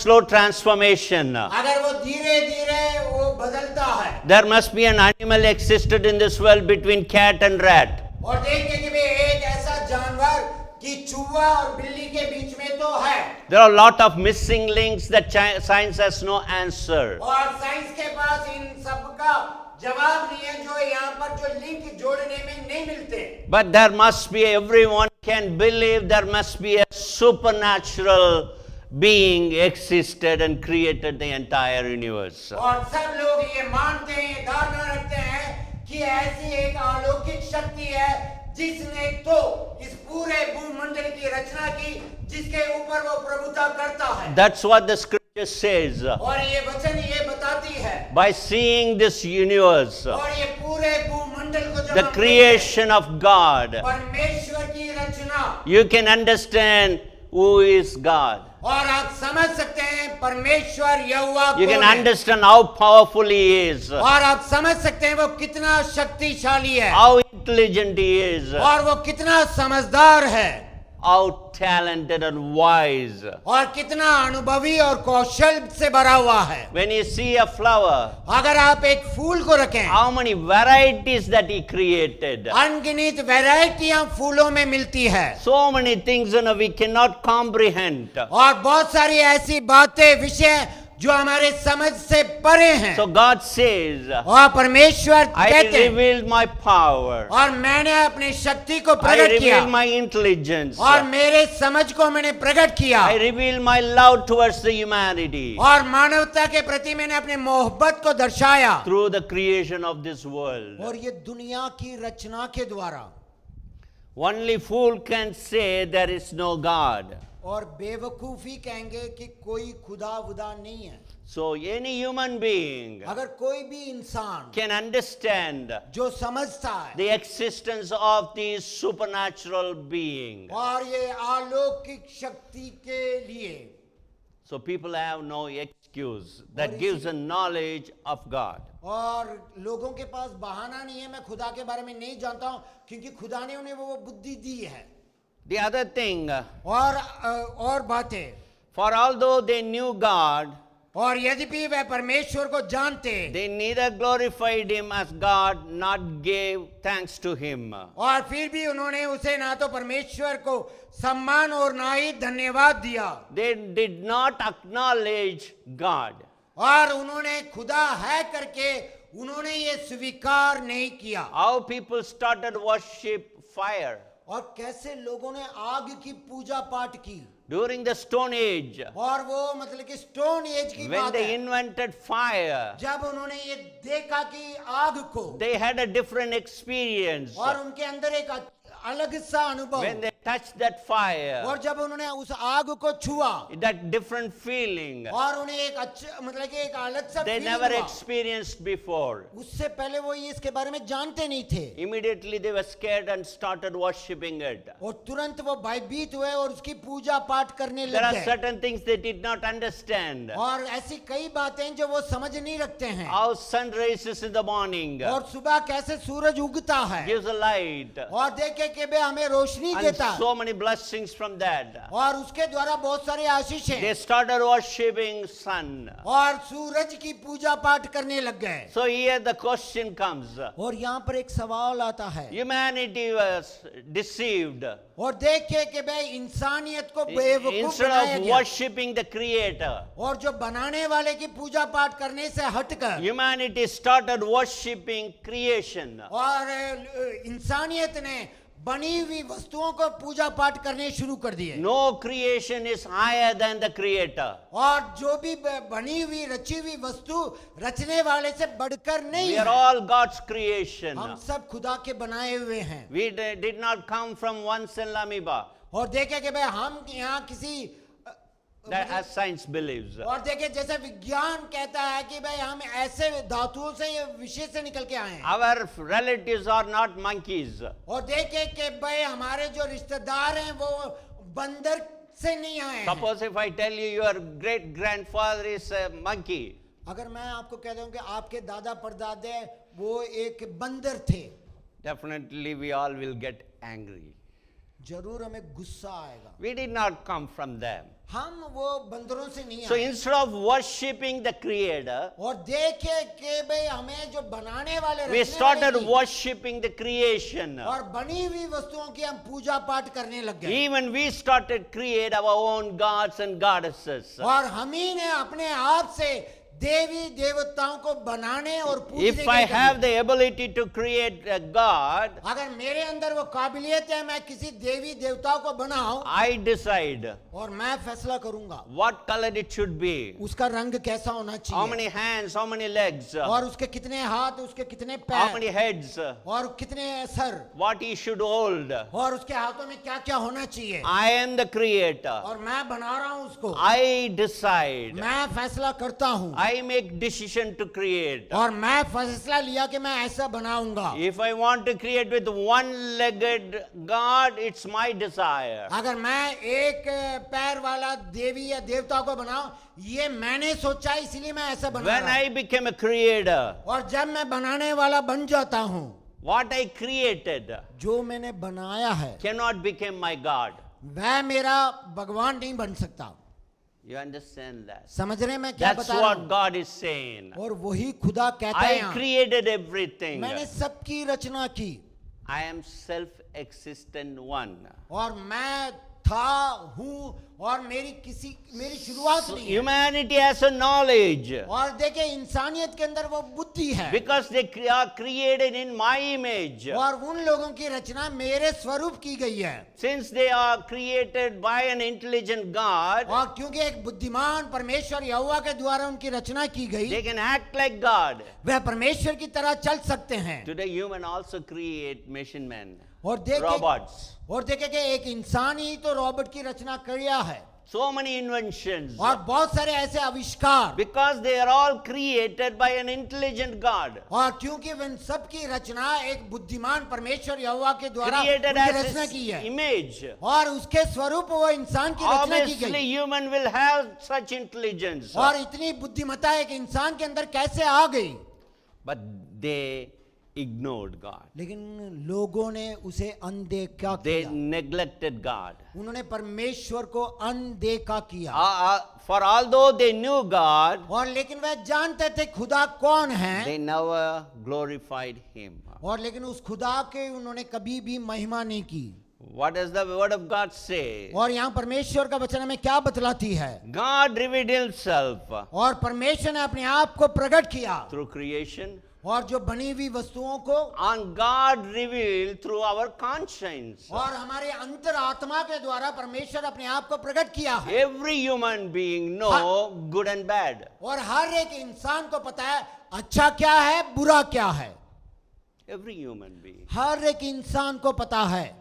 slow transformation, अगर वो धीरे धीरे वो बदलता है there must be an animal existed in this world between cat and rat. और देखते कि भाई एक ऐसा जानवर कि चूहा और बिल्ली के बीच में तो है There are a lot of missing links that science has no answer. और साइंस के पास इन सब का जवाब नहीं है जो यहाँ पर जो लिंक जोड़ने में नहीं मिलते But there must be, everyone can believe there must be a supernatural being existed and created the entire universe. और सब लोग ये मानते हैं ये धारणा रखते हैं कि ऐसी एक अलौकिक शक्ति है जिसने तो इस पूरे भूमंडल की रचना की जिसके ऊपर वो प्रभुता करता है That's what the scripture says. और ये वचन ये बताती है By seeing this universe, और ये पूरे भूमंडल को जब the हम creation of God, देखते हैं, परमेश्वर की रचना you can understand who is God. और आप समझ सकते हैं परमेश्वर यहोवा You कौन can है understand how powerful He is, और आप समझ सकते हैं वो कितना शक्तिशाली है how intelligent He is, और वो कितना समझदार है how talented and wise. और कितना अनुभवी और कौशल से भरा हुआ है When you see a flower, अगर आप एक फूल को रखें how many varieties that He created. अनगिनत वैरायटियां फूलों में मिलती है So many things we cannot comprehend. और बहुत सारी ऐसी बातें विषय जो हमारे समझ से परे हैं So God says, और परमेश्वर I कहते हैं revealed my power. और मैंने अपनी शक्ति को I प्रकट किया revealed my intelligence. और मेरे समझ को मैंने प्रकट किया I revealed my love towards the humanity और मानवता के प्रति मैंने अपनी मोहब्बत को दर्शाया through the creation of this world. और ये दुनिया की रचना के द्वारा Only fool can say there is no God. और बेवकूफी कहेंगे कि कोई खुदा वुदा नहीं है So any human being अगर कोई भी इंसान can understand जो समझता है the existence of these supernatural being. और ये अलौकिक शक्ति के लिए So people have no excuse that gives a knowledge of God. और लोगों के पास बहाना नहीं है मैं खुदा के बारे में नहीं जानता हूं क्योंकि खुदा ने उन्हें वो बुद्धि दी है The other thing, और बातें for although they knew God, और यद्यपि वह परमेश्वर को जानते they neither glorified Him as God, not gave thanks to Him. और फिर भी उन्होंने उसे ना तो परमेश्वर को सम्मान और ना ही धन्यवाद दिया They did not acknowledge God. और उन्होंने खुदा है करके उन्होंने ये स्वीकार नहीं किया How people started worship fire. और कैसे लोगों ने आग की पूजा पाठ की During the Stone Age, और वो मतलब कि स्टोन एज की when बात they है invented fire, जब उन्होंने ये देखा कि आग को they had a different experience. और उनके अंदर एक अलग सा अनुभव When they touched that fire, और जब उन्होंने उस आग को छुआ that different feeling और उन्हें एक अच्छा मतलब कि एक अलग सा they फील never हुआ experienced before. उससे पहले वो ये इसके बारे में जानते नहीं थे Immediately they were scared and started worshipping it. और तुरंत वो भयभीत हुए और उसकी पूजा पाठ करने There are लग गए certain things they did not understand. और ऐसी कई बातें जो वो समझ नहीं रखते हैं How sun rises in the morning, और सुबह कैसे सूरज उगता है gives a light, और देखे कि बे हमें रोशनी and देता है so many blessings from that. और उसके द्वारा बहुत सारे आशीष They हैं started worshipping sun. और सूरज की पूजा पाठ करने लग गए So here the question comes. और यहाँ पर एक सवाल आता है Humanity was deceived. और देखे कि भाई इंसानियत को बेवकूफ Instead बनाया of गया worshipping the Creator, और जो बनाने वाले की पूजा पाठ करने से हटकर humanity started worshipping creation. और इंसानियत ने बनी हुई वस्तुओं को पूजा पाठ करने शुरू कर दिए। No creation is higher than the Creator. और जो भी बनी हुई रची हुई वस्तु रचने वाले से बढ़कर नहीं We are है। all God's creation. हम सब खुदा के बनाए हुए हैं। We did not come from one cell amoeba, और देखे कि भाई हम यहाँ किसी that as science believes. और देखे जैसे विज्ञान कहता है कि भाई हम ऐसे धातुओं से ये विषय से निकल के आए हैं। Our relatives are not monkeys. और देखे कि भाई हमारे जो रिश्तेदार हैं वो बंदर से नहीं आए हैं। Suppose if I tell you your great grandfather is a monkey, अगर मैं आपको कह दूं कि आपके दादा परदादे वो एक बंदर थे, definitely we all will get angry. जरूर हमें गुस्सा आएगा। We did not come from them. हम वो बंदरों से नहीं So आए। instead of worshipping the Creator, और देखे कि भाई हमें जो बनाने वाले we रचने started वाले की worshipping the creation. और बनी हुई वस्तुओं की हम पूजा पाठ करने लग गए। Even we started create our own gods and goddesses. और हम ही ने अपने आप से देवी देवताओं को बनाने और पूजने If के I लिए have the ability to create a God, अगर मेरे अंदर वो काबिलियत है मैं किसी देवी देवताओं को बनाऊं I decide और मैं फैसला करूंगा what color it should be, उसका रंग कैसा होना how चाहिए, many hands, how many legs, और उसके कितने हाथ, उसके कितने how many पैर heads, और कितने sir, what he should hold. और उसके हाथों में क्या क्या होना चाहिए। I am the creator. और मैं बना रहा हूं उसको, I decide. मैं फैसला करता हूं I make decision to create. और मैं फैसला लिया कि मैं ऐसा बनाऊंगा। If I want to create with one-legged God, it's my desire. अगर मैं एक पैर वाला देवी या देवता को बनाऊं, ये मैंने सोचा इसीलिए मैं ऐसा बना When रहा हूं। I became a creator, और जब मैं बनाने वाला बन जाता हूं, what I created जो मैंने बनाया है cannot become my God. वह मेरा भगवान नहीं बन सकता। You understand that? समझ रहे हैं मैं क्या That's बता रहा what हूं? God is saying. और वही खुदा कहता है I यहाँ, created everything. मैंने सबकी रचना की I am self-existent one. और मैं था हूँ और मेरी शुरुआत नहीं है। Humanity has a knowledge और देखिए इंसानियत के अंदर वो बुद्धि है because they are created in my image. और उन लोगों की रचना मेरे स्वरूप की गई है। Since they are created by an intelligent God, और क्योंकि एक बुद्धिमान परमेश्वर यहोवा के द्वारा उनकी रचना की गई, they can act like God. वह परमेश्वर की तरह चल सकते हैं। Today, human also create machine men, और देखे robots. और देखे कि एक इंसान ही तो रॉबोट की रचना किया है So many inventions और बहुत सारे ऐसे आविष्कार, because they are all created by an intelligent God. और क्योंकि इन सब की रचना एक बुद्धिमान परमेश्वर यहोवा के द्वारा Created उनकी as रचना his की है image. और उसके स्वरूप वो इंसान की रचना की Obviously, गई। human will have such intelligence. और इतनी बुद्धिमत्ता एक इंसान के अंदर कैसे आ गई, But they ignored God. लेकिन लोगों ने उसे अनदेखा They किया, neglected God. उन्होंने परमेश्वर को अनदेखा किया। For although they knew God, और लेकिन वह जानते थे खुदा कौन है, they never glorified Him. और लेकिन उस खुदा के उन्होंने कभी भी महिमा नहीं की। What does the word of God say? और यहाँ परमेश्वर का वचन हमें क्या बतलाती है, God revealed Himself और परमेश्वर ने अपने आप को प्रकट किया through creation, और जो बनी हुई वस्तुओं को, and God revealed through our conscience. और हमारे अंतर आत्मा के द्वारा परमेश्वर अपने आप को प्रकट किया है। Every human being know good and bad. और हर एक इंसान को पता है अच्छा क्या है बुरा क्या है, Every human being. हर एक इंसान को पता है।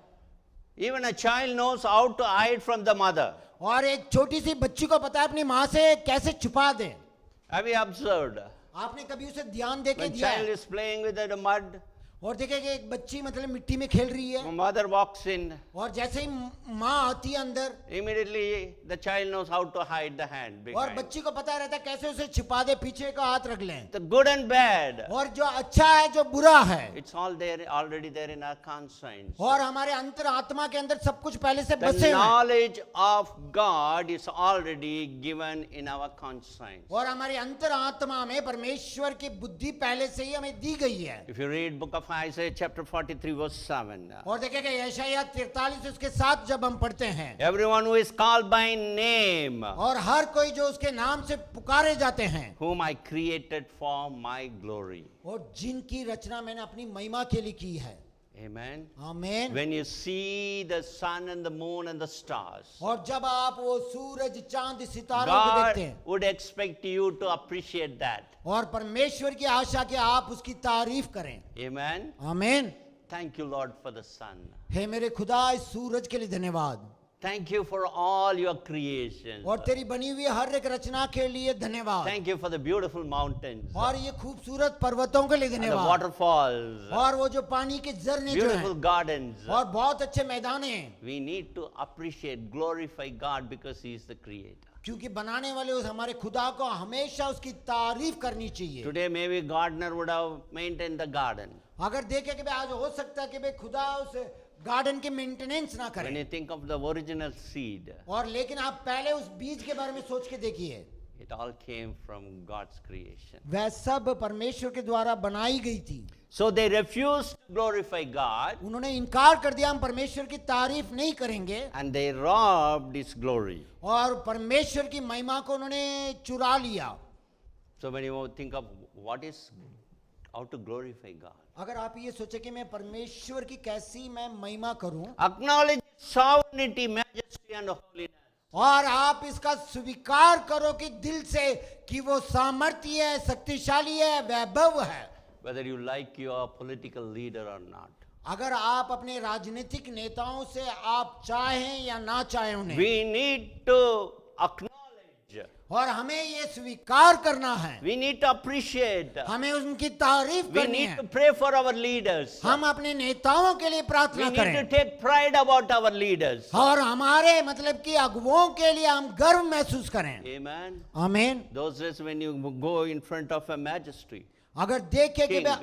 Even a child knows how to hide from the mother. और एक छोटी सी बच्ची को पता है अपनी माँ से कैसे छुपा दे। Have you observed? आपने कभी उसे ध्यान दे के When दिया child है? is playing with the mud, और देखे कि एक बच्ची मतलब मिट्टी में खेल रही है, mother walks in, और जैसे ही माँ आती है अंदर, immediately the child knows how to hide the hand और behind. बच्ची को पता रहता है कैसे उसे छिपा दे, पीछे का हाथ रख लें। The good and bad, और जो अच्छा है जो बुरा है, it's all there, already there in our conscience. और हमारे अंतर आत्मा के अंदर सब कुछ पहले से The बसे हुए हैं। knowledge of God is already given in our conscience. और हमारी अंतर आत्मा में परमेश्वर की बुद्धि पहले से ही हमें दी गई है। If you read book of Isaiah chapter 43 verse 7, और देखेगा यशायाह 43 उसके साथ जब हम पढ़ते हैं, everyone who is called by name, और हर कोई जो उसके नाम से पुकारे जाते हैं, whom I created for my glory. और जिनकी रचना मैंने अपनी महिमा के लिए की है। Amen. आमीन। When you see the sun and the moon and the stars, और जब आप वो सूरज चांद सितारों को God देखते हैं would expect you to appreciate that. और परमेश्वर की आशा कि आप उसकी तारीफ करें। Amen. आमीन। Thank you, Lord, for the sun. हे मेरे खुदा इस सूरज के लिए धन्यवाद Thank you for all your creations. और तेरी बनी हुई हर एक रचना के लिए धन्यवाद Thank you for the beautiful mountains और ये खूबसूरत पर्वतों के लिए and the धन्यवाद waterfalls, और वो जो पानी के झरने जो beautiful हैं gardens. और बहुत अच्छे मैदान हैं We need to appreciate, glorify God because He is the creator. क्योंकि बनाने वाले उस हमारे खुदा को हमेशा उसकी तारीफ करनी चाहिए। Today, maybe gardener would have maintained the garden. अगर देखें कि भाई आज हो सकता है कि भाई खुदा उस गार्डन की मेंटेनेंस ना When करे you think of the original seed, और लेकिन आप पहले उस बीज के बारे में सोच के देखिए it all came from God's creation. वह सब परमेश्वर के द्वारा बनाई गई थी। So they refused to glorify God उन्होंने इनकार कर दिया हम परमेश्वर की तारीफ नहीं करेंगे and they robbed His glory. और परमेश्वर की महिमा को उन्होंने चुरा लिया। So when you think of what is, how to glorify God, अगर आप ये सोचे कि मैं परमेश्वर की कैसी मैं महिमा करूं acknowledge His sovereignty, majesty and holiness. और आप इसका स्वीकार करो कि दिल से कि वो सामर्थ्य है, शक्तिशाली है, वैभव है। Whether you like your political leader or not. अगर आप अपने राजनीतिक नेताओं से आप चाहें या ना चाहें उन्हें We need to acknowledge. और हमें ये स्वीकार करना है, We need to appreciate. हमें उनकी तारीफ We करनी need है। to pray for our leaders. हम अपने नेताओं के लिए We प्रार्थना need to करें take pride about our leaders. और हमारे मतलब कि अगुओं के लिए हम गर्व महसूस करें। Amen. आमीन। Those days when you go in front of a magistrate, अगर देखें कि King.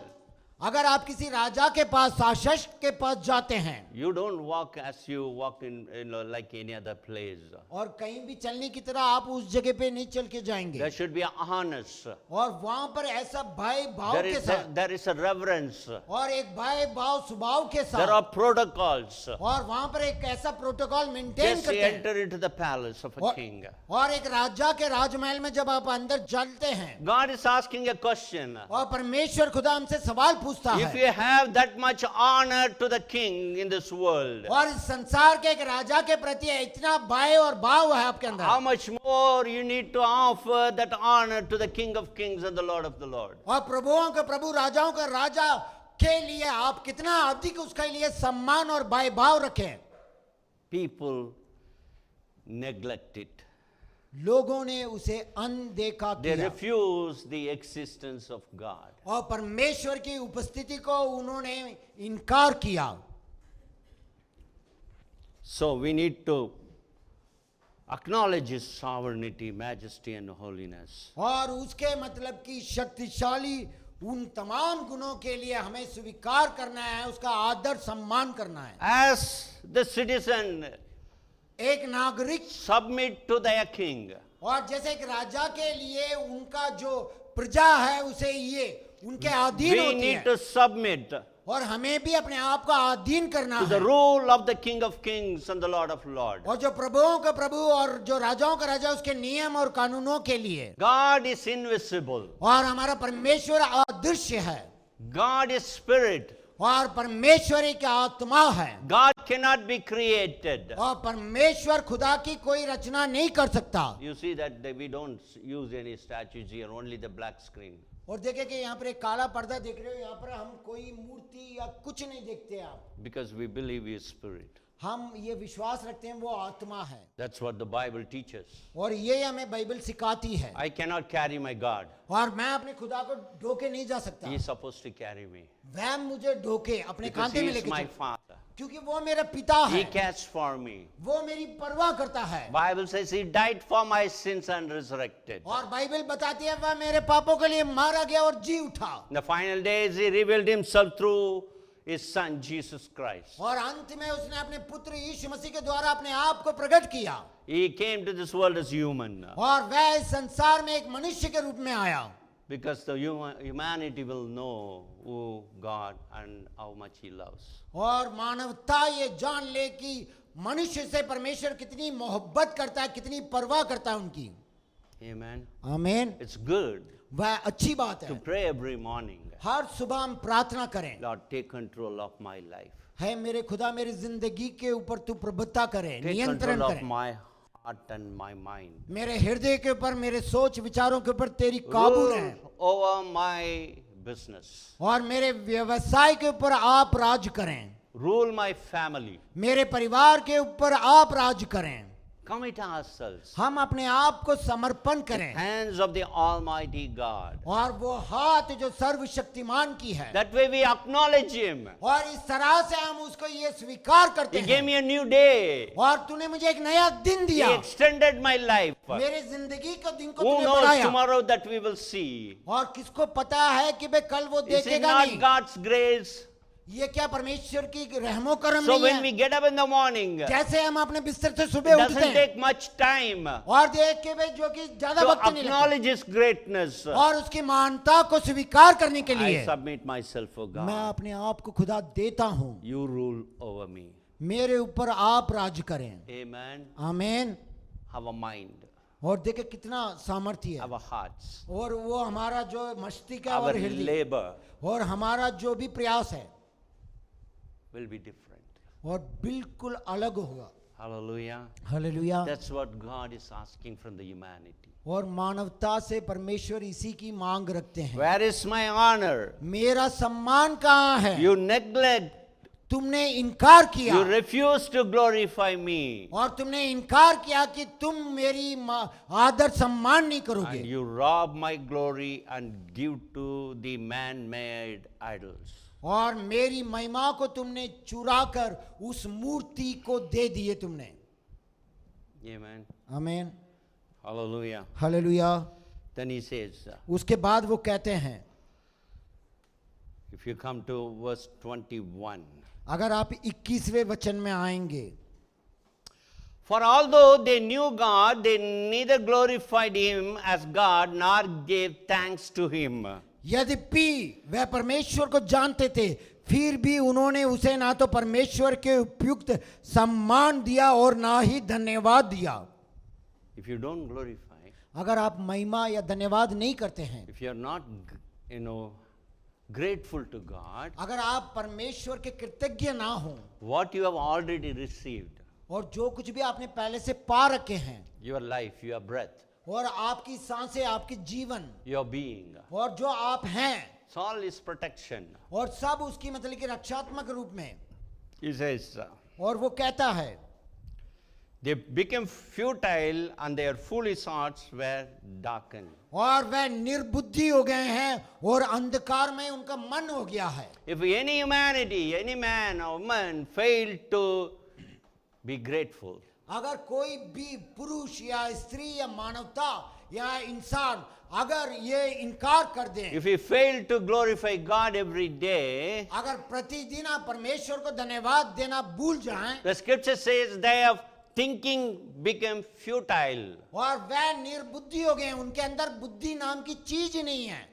अगर आप किसी राजा के पास शासक के पास जाते हैं you don't walk as you walk in like any other place. और कहीं भी चलने की तरह आप उस जगह पे नहीं चल के जाएंगे There should be a honest. और वहां पर ऐसा भय भाव There के is साथ there is a reverence. और एक भय भाव स्वभाव के There साथ are protocols. और वहां पर एक ऐसा प्रोटोकॉल मेंटेन Just करते हैं enter into the palace of a और, king. और एक राजा के राजमहल में जब आप अंदर चलते हैं God is asking a question. और परमेश्वर खुदा हमसे सवाल पूछता If है you have that much honor to the king in this world, और इस संसार के एक राजा के प्रति इतना भय और भाव है आपके how अंदर much more you need to offer that honor to the King of Kings and the Lord of the Lord. और प्रभुओं का प्रभु राजाओं का राजा के लिए आप कितना अधिक उसके लिए सम्मान और भय भाव रखें। People neglect it. लोगों ने उसे अनदेखा They किया refuse the existence of God. और परमेश्वर की उपस्थिति को उन्होंने इनकार किया। So we need to acknowledge His sovereignty, majesty and holiness. और उसके मतलब की शक्तिशाली उन तमाम गुणों के लिए हमें स्वीकार करना है, उसका आदर सम्मान करना है। As the citizen, एक नागरिक submit to their king. और जैसे एक राजा के लिए उनका जो प्रजा है उसे ये उनके अधीन We होती need है to submit और हमें भी अपने आप का अधीन करना to है। the rule of the King of Kings and the Lord of Lords. और जो प्रभुओं का प्रभु और जो राजाओं का राजा उसके नियम और कानूनों के लिए। God is invisible. और हमारा परमेश्वर अदृश्य है God is spirit. और परमेश्वर एक आत्मा है। God cannot be created. और परमेश्वर खुदा की कोई रचना नहीं कर सकता। You see that we don't use any statues here, only the black screen. और देखे कि यहाँ पर एक काला पर्दा देख रहे हो, यहाँ पर हम कोई मूर्ति या कुछ नहीं देखते आप। Because we believe He is spirit. हम ये विश्वास रखते हैं वो आत्मा है That's what the Bible teaches. और ये हमें बाइबल सिखाती है। I cannot carry my God. और मैं अपने खुदा को ढोके नहीं जा सकता, He is supposed to carry me. वह मुझे ढोके अपने Because कांधे He में is लेके my चले, Father. क्योंकि वो मेरा पिता He है, cares for me. वो मेरी परवाह करता है। Bible says He died for my sins and resurrected. और बाइबल बताती है वह मेरे पापों के लिए मारा गया और जी उठा। In the final days, He revealed Himself through His Son Jesus Christ. और अंत में उसने अपने पुत्र यीशु मसीह के द्वारा अपने आप को प्रकट किया He came to this world as human. और वह इस संसार में एक मनुष्य के रूप में आया Because the humanity will know who God and how much He loves. और मानवता ये जान ले कि मनुष्य से परमेश्वर कितनी मोहब्बत करता है, कितनी परवाह करता है उनकी। Amen. आमीन। It's good वह अच्छी बात to है, pray every morning. हर सुबह हम प्रार्थना करें, Lord, take control of my life. है मेरे खुदा मेरी जिंदगी के ऊपर तू प्रभुत्ता करे, Take नियंत्रण control of करे, my heart and my mind. मेरे हृदय के ऊपर, मेरे सोच विचारों के ऊपर तेरी काबू रहे, Rule over my business. और मेरे व्यवसाय के ऊपर आप राज करें, Rule my family. मेरे परिवार के ऊपर आप राज करें। Commit ourselves. हम अपने आप को समर्पण करें, Hands of the Almighty God. और वो हाथ जो सर्वशक्तिमान की है, That way we acknowledge Him. और इस तरह से हम उसको ये स्वीकार करते He gave हैं, me a new day. और तूने मुझे एक नया दिन He दिया, extended my life. मेरे जिंदगी को दिन को Who तूने knows बढ़ाया, tomorrow that we will see? और किसको पता है कि भाई कल वो Is it देखेगा not नहीं। God's grace? ये क्या परमेश्वर की रहमो करम So नहीं when we है? get up in the morning, it जैसे हम अपने बिस्तर से सुबह उठते doesn't हैं, take much time और देख के भाई जो कि ज्यादा to वक्त नहीं लगता, acknowledge His greatness. और उसकी महानता को स्वीकार करने के I लिए submit myself, O मैं God. अपने आप को खुदा देता हूँ, You rule over me. मेरे ऊपर आप राज करें। Amen. आमीन। Our mind, और देखे कितना सामर्थ्य है, our hearts, और वो हमारा जो मस्तिष्क है our और हृदय labor और हमारा जो भी प्रयास है will be different. और बिल्कुल अलग होगा। Hallelujah. Hallelujah. That's what God is asking from the humanity. और मानवता से परमेश्वर इसी की मांग रखते हैं। Where is my honor? मेरा सम्मान कहाँ है? You neglect, तुमने इनकार किया, you refuse to glorify me, और तुमने इनकार किया कि तुम मेरी आदर सम्मान नहीं करोगे, and you rob my glory and give to the man-made idols. और मेरी महिमा को तुमने चुरा कर उस मूर्ति को दे दिए तुमने। Amen. आमीन। Hallelujah. Hallelujah. Then he says, उसके बाद वो कहते हैं, if you come to verse 21, अगर आप 21वें वचन में आएंगे, for although they knew God, they neither glorified Him as God nor gave thanks to Him. यद्यपि वह परमेश्वर को जानते थे, फिर भी उन्होंने उसे ना तो परमेश्वर के उपयुक्त सम्मान दिया और ना ही धन्यवाद दिया। If you don't glorify, अगर आप महिमा या धन्यवाद नहीं करते हैं, if you are not, grateful to God, अगर आप परमेश्वर के कृतज्ञ ना हो, what you have already received, और जो कुछ भी आपने पहले से पा रखे हैं, your life, your breath, और आपकी सांसें, आपकी जीवन, your being, और जो आप हैं, it's all His protection. और सब उसकी मतलब कि रक्षात्मक रूप में। He says, और वो कहता है, they became futile and their foolish hearts were darkened. और वह निर्बुद्धि हो गए हैं और अंधकार में उनका मन हो गया है। If any humanity, any man or woman failed to be grateful, अगर कोई भी पुरुष या स्त्री या मानवता या इंसान अगर ये इनकार कर दें, if he failed to glorify God every day, अगर प्रतिदिन आप परमेश्वर को धन्यवाद देना भूल जाएं, the scripture says their thinking became futile. और वह निर्बुद्धि हो गए, उनके अंदर बुद्धि नाम की चीज ही नहीं है,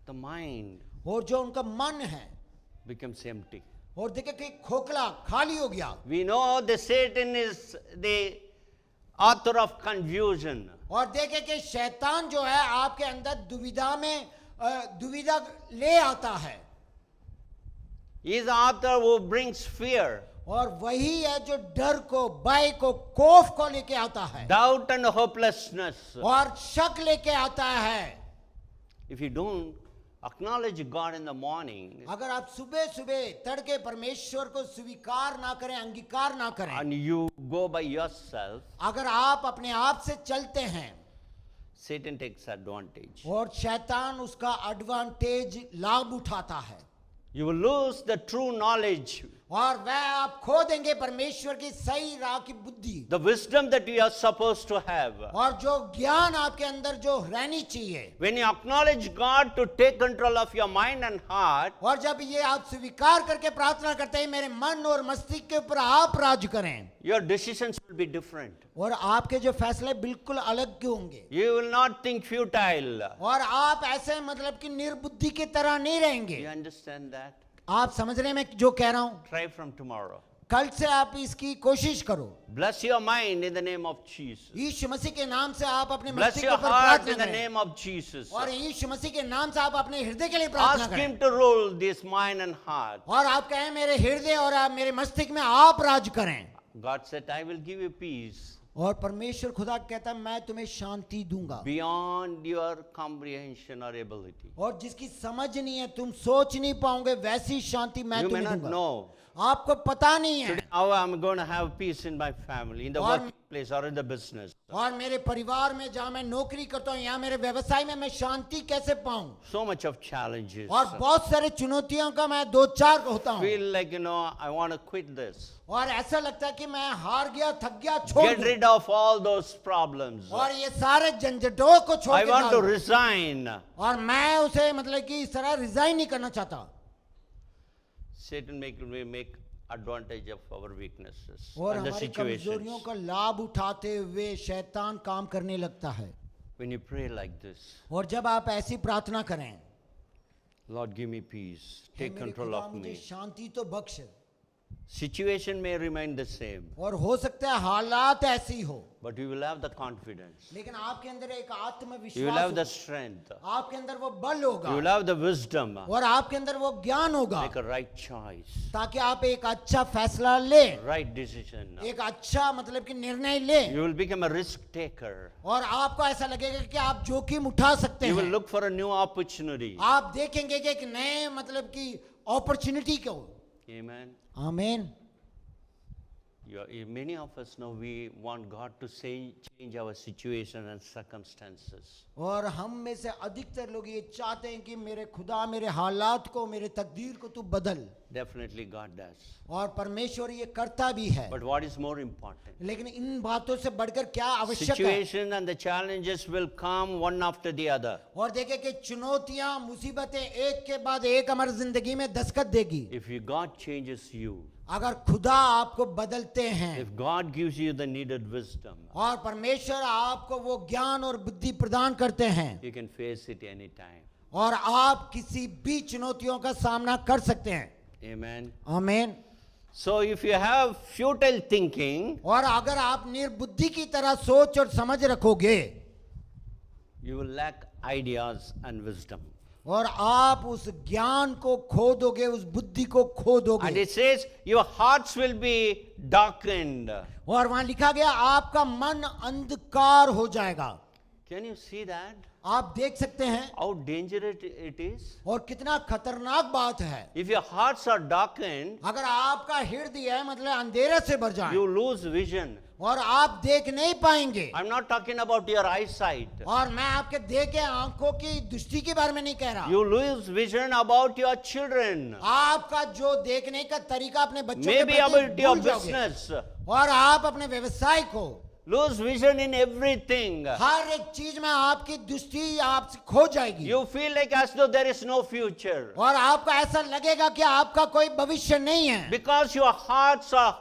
The mind और जो उनका मन है, becomes empty. और देखे कि खोखला खाली हो गया। We know the Satan is the author of confusion. और देखे कि शैतान जो है आपके अंदर दुविधा में दुविधा ले आता है, He is the author who brings fear, और वही है जो डर को, भय को, खौफ को लेके आता है, doubt and hopelessness. और शक लेके आता है। If you don't acknowledge God in the morning अगर आप सुबह सुबह तड़के परमेश्वर को स्वीकार ना करें, अंगीकार ना करें, and you go by yourself, अगर आप अपने आप से चलते हैं, Satan takes advantage. और शैतान उसका एडवांटेज लाभ उठाता है, You will lose the true knowledge, और वह आप खो देंगे परमेश्वर की सही राह की बुद्धि, the wisdom that you are supposed to have. और जो ज्ञान आपके अंदर जो रहनी चाहिए। When you acknowledge God to take control of your mind and heart, और जब ये आप स्वीकार करके प्रार्थना करते हैं, मेरे मन और मस्तिष्क के ऊपर आप राज करें, your decisions will be different. और आपके जो फैसले बिल्कुल अलग के होंगे, You will not think futile. और आप ऐसे मतलब कि निर्बुद्धि की तरह नहीं रहेंगे। You understand that? आप समझ रहे हैं मैं जो कह रहा हूं? Try from tomorrow. कल से आप इसकी कोशिश करो। Bless your mind in the name of Jesus. यीशु मसीह के नाम से आप अपने Bless मस्तिष्क your पर heart प्रार्थना in the करें name of Jesus. और यीशु मसीह के नाम से आप अपने हृदय के लिए प्रार्थना Ask करें Him to rule this mind and heart. और आप कहें मेरे हृदय और आप मेरे मस्तिष्क में आप राज करें। God said, I will give you peace और परमेश्वर खुदा कहता है मैं तुम्हें शांति दूंगा beyond your comprehension or ability. और जिसकी समझ नहीं है, तुम सोच नहीं पाओगे, वैसी शांति मैं You may तुम्हें not दूंगा। know आपको पता नहीं है today how I'm going to have peace in my family, in the और- workplace or in the business. और मेरे परिवार में जहाँ मैं नौकरी करता हूँ या मेरे व्यवसाय में मैं शांति कैसे पाऊं। So much of challenges. और बहुत सारे चुनौतियों का मैं दो चार होता हूँ Feel like, I want to quit this. और ऐसा लगता है कि मैं हार गया, थक गया, छोड़ Get दूं। rid of all those problems. और ये सारे झंझटों को छोड़ I के want to डाल दूं। resign. और मैं उसे मतलब कि इस तरह रिजाइन नहीं करना चाहता। Satan will make advantage of our weaknesses और and the हमारी situations. कमजोरियों का लाभ उठाते हुए शैतान काम करने लगता है। When you pray like this, और जब आप ऐसी प्रार्थना करें, Lord, give me peace. हे Take मेरे control खुदा, of मुझे me. शांति तो बख्श। Situation may remain the same, और हो सकता है हालात ऐसी हो, but you will have the confidence. लेकिन आपके अंदर एक You will आत्मविश्वास have the होगा। strength. आपके अंदर वो बल होगा You will have the wisdom. और आपके अंदर वो ज्ञान होगा Make a right choice, ताकि आप एक अच्छा फैसला ले, right decision. एक अच्छा मतलब कि निर्णय ले You will become a risk taker. और आपको ऐसा लगेगा कि आप जोखिम उठा सकते You will हैं। look for a new opportunity. आप देखेंगे कि एक नए मतलब कि अपॉर्चुनिटी को। Amen. आमीन। Many of us know we want God to change our situation and circumstances. और हम में से अधिकतर लोग ये चाहते हैं कि मेरे खुदा मेरे हालात को, मेरे तकदीर को तू बदल। Definitely God does. और परमेश्वर ये करता भी है, But what is more important? लेकिन इन बातों से बढ़कर क्या आवश्यक है। Situation and the challenges will come one after the other. और देखे कि चुनौतियां, मुसीबतें एक के बाद एक हमारी जिंदगी में दस्तक देगी। If God changes you, अगर खुदा आपको बदलते हैं if God gives you the needed wisdom, और परमेश्वर आपको वो ज्ञान और बुद्धि प्रदान करते हैं you can face it anytime. और आप किसी भी चुनौतियों का सामना कर सकते हैं। Amen. आमीन। So if you have futile thinking, और अगर आप निर्बुद्धि की तरह सोच और समझ रखोगे you will lack ideas and wisdom. और आप उस ज्ञान को खो दोगे, उस बुद्धि को खो And दोगे। it says your hearts will be darkened. और वहां लिखा गया आपका मन अंधकार हो जाएगा। Can you see that? आप देख सकते हैं How dangerous it is? और कितना खतरनाक बात है। If your hearts are darkened, अगर आपका हृदय है मतलब अंधेरे से भर जाए you lose vision. और आप देख नहीं पाएंगे। I'm not talking about your eyesight. और मैं आपके देखे आंखों की दृष्टि के बारे में नहीं कह रहा। You lose vision about your children. आपका जो देखने का तरीका अपने बच्चों के Maybe प्रति about your भूल जाओगे। business. और आप अपने व्यवसाय को, Lose vision in everything. हर एक चीज में आपकी दृष्टि आपसे खो जाएगी। You feel like as though there is no future. और आपको ऐसा लगेगा कि आपका कोई भविष्य नहीं है, Because your hearts are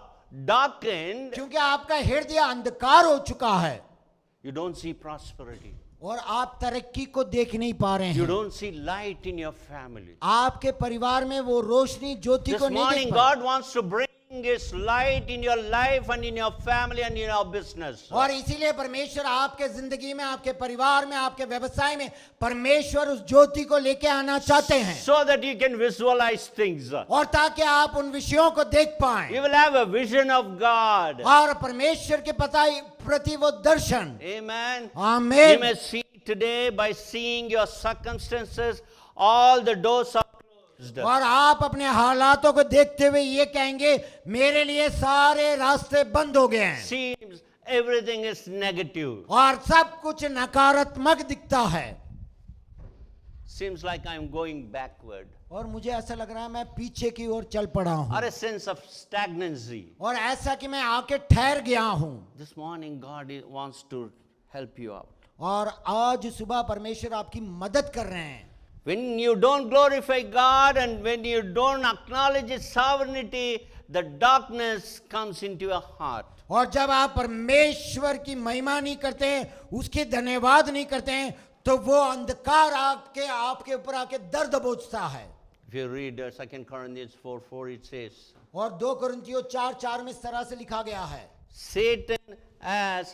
darkened, क्योंकि आपका हृदय अंधकार हो चुका है you don't see prosperity. और आप तरक्की को देख नहीं पा रहे You हैं। don't see light in your family. आपके परिवार में वो रोशनी ज्योति This को नहीं morning, देख पा God wants to bring His light in your life and in your family and in your business. और इसीलिए परमेश्वर आपके जिंदगी में, आपके परिवार में, आपके व्यवसाय में परमेश्वर उस ज्योति को लेके आना चाहते हैं So that you can visualize things. और ताकि आप उन विषयों को देख पाएं You will have a vision of God. और परमेश्वर के प्रति वो दर्शन। Amen. You आमीन। may see today by seeing your circumstances, all the doors are closed. और आप अपने हालातों को देखते हुए ये कहेंगे मेरे लिए सारे रास्ते बंद हो गए हैं Seems everything is negative. और सब कुछ नकारात्मक दिखता है Seems like I'm going backward. और मुझे ऐसा लग रहा है मैं पीछे की ओर चल पड़ा हूं Or a sense of stagnancy. और ऐसा कि मैं आके ठहर गया हूं। This morning, God wants to help you out. और आज सुबह परमेश्वर आपकी मदद कर रहे हैं। When you don't glorify God and when you don't acknowledge His sovereignty, the darkness comes into your heart. और जब आप परमेश्वर की महिमा नहीं करते हैं, उसके धन्यवाद नहीं करते हैं, तो वो अंधकार आपके ऊपर आके दर्द बोझता है। If you read 2 Corinthians 4:4, it says, और 2 कोरिन्थियों 4:4 में इस तरह से लिखा गया है, Satan has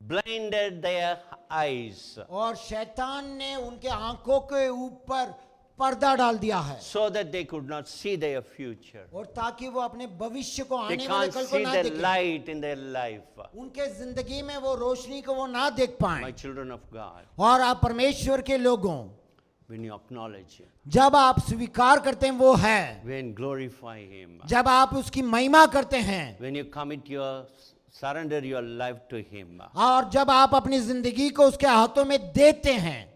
blinded their eyes और शैतान ने उनके आंखों के ऊपर पर्दा डाल दिया है, so that they could not see their future. और ताकि वो अपने भविष्य को They आने वाले can't कल को see ना the देखें, light in their life. उनके जिंदगी में वो रोशनी को वो ना देख My पाए। children of God, और आप परमेश्वर के लोगों, when you acknowledge Him, जब आप स्वीकार करते हैं वो है, when glorify Him, जब आप उसकी महिमा करते हैं, when you commit your surrender your life to Him, और जब आप अपनी जिंदगी को उसके हाथों में देते हैं,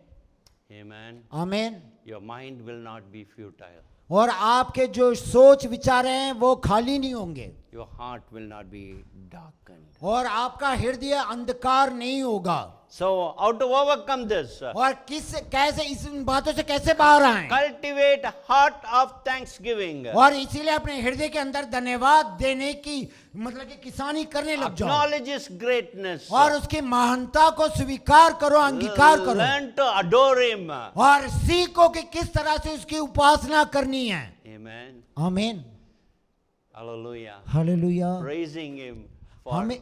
amen, आमीन, your mind will not be futile. और आपके जो सोच विचार हैं वो खाली नहीं होंगे, Your heart will not be darkened. और आपका हृदय अंधकार नहीं होगा। So, how to overcome this? और कैसे इस बातों से कैसे बाहर आए? Cultivate a heart of thanksgiving. और इसीलिए अपने हृदय के अंदर धन्यवाद देने की मतलब कि किसानी करने लग जाओ, Acknowledge His greatness. और उसकी महानता को स्वीकार करो, अंगीकार करो, Learn to adore Him. और सीखो कि किस तरह से उसकी उपासना करनी है। Amen. आमीन, Hallelujah. Hallelujah. Praising Him for हमें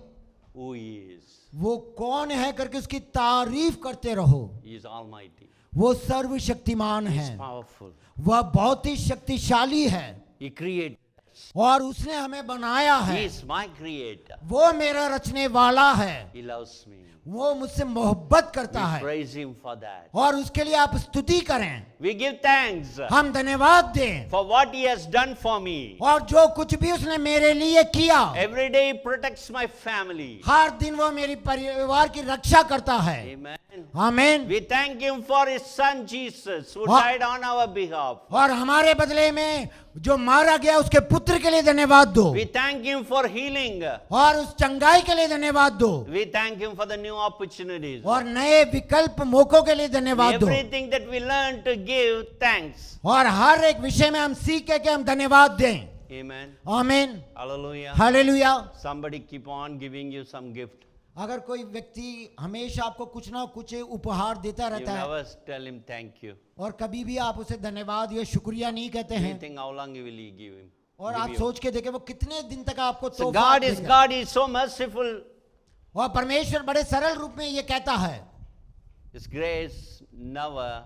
who He is. वो कौन है करके उसकी तारीफ करते रहो। He is almighty. वो सर्वशक्तिमान He है, is powerful. वह बहुत ही शक्तिशाली है, He created us. और उसने हमें बनाया He है। is my creator. वो मेरा रचने वाला है, He loves me. वो मुझसे मोहब्बत करता We है, praise Him for that. और उसके लिए आप स्तुति करें, We give thanks हम धन्यवाद दें, for what He has done for me. और जो कुछ भी उसने मेरे लिए किया, Every day He protects my family. हर दिन वो मेरी परिवार की रक्षा करता है। Amen. आमीन। We thank Him for His Son Jesus who हाँ। died on our behalf. और हमारे बदले में जो मारा गया उसके पुत्र के लिए धन्यवाद दो, We thank Him for healing. और उस चंगाई के लिए धन्यवाद दो, We thank Him for the new opportunities. और नए विकल्प मौकों के लिए धन्यवाद दो, Everything that we learn to give thanks. और हर एक विषय में हम सीखे कि हम धन्यवाद दें। Amen. आमीन, Hallelujah. Hallelujah. Somebody keep on giving you some gift. अगर कोई व्यक्ति हमेशा आपको कुछ ना कुछ उपहार देता You रहता है, never tell him thank you. और कभी भी आप उसे धन्यवाद या शुक्रिया नहीं कहते You हैं, think how long will He give him? और Give आप you? सोच के देखें वो कितने दिन तक आपको So तोहफा God is देगा। God is so merciful. और परमेश्वर बड़े सरल रूप में ये कहता है, His grace never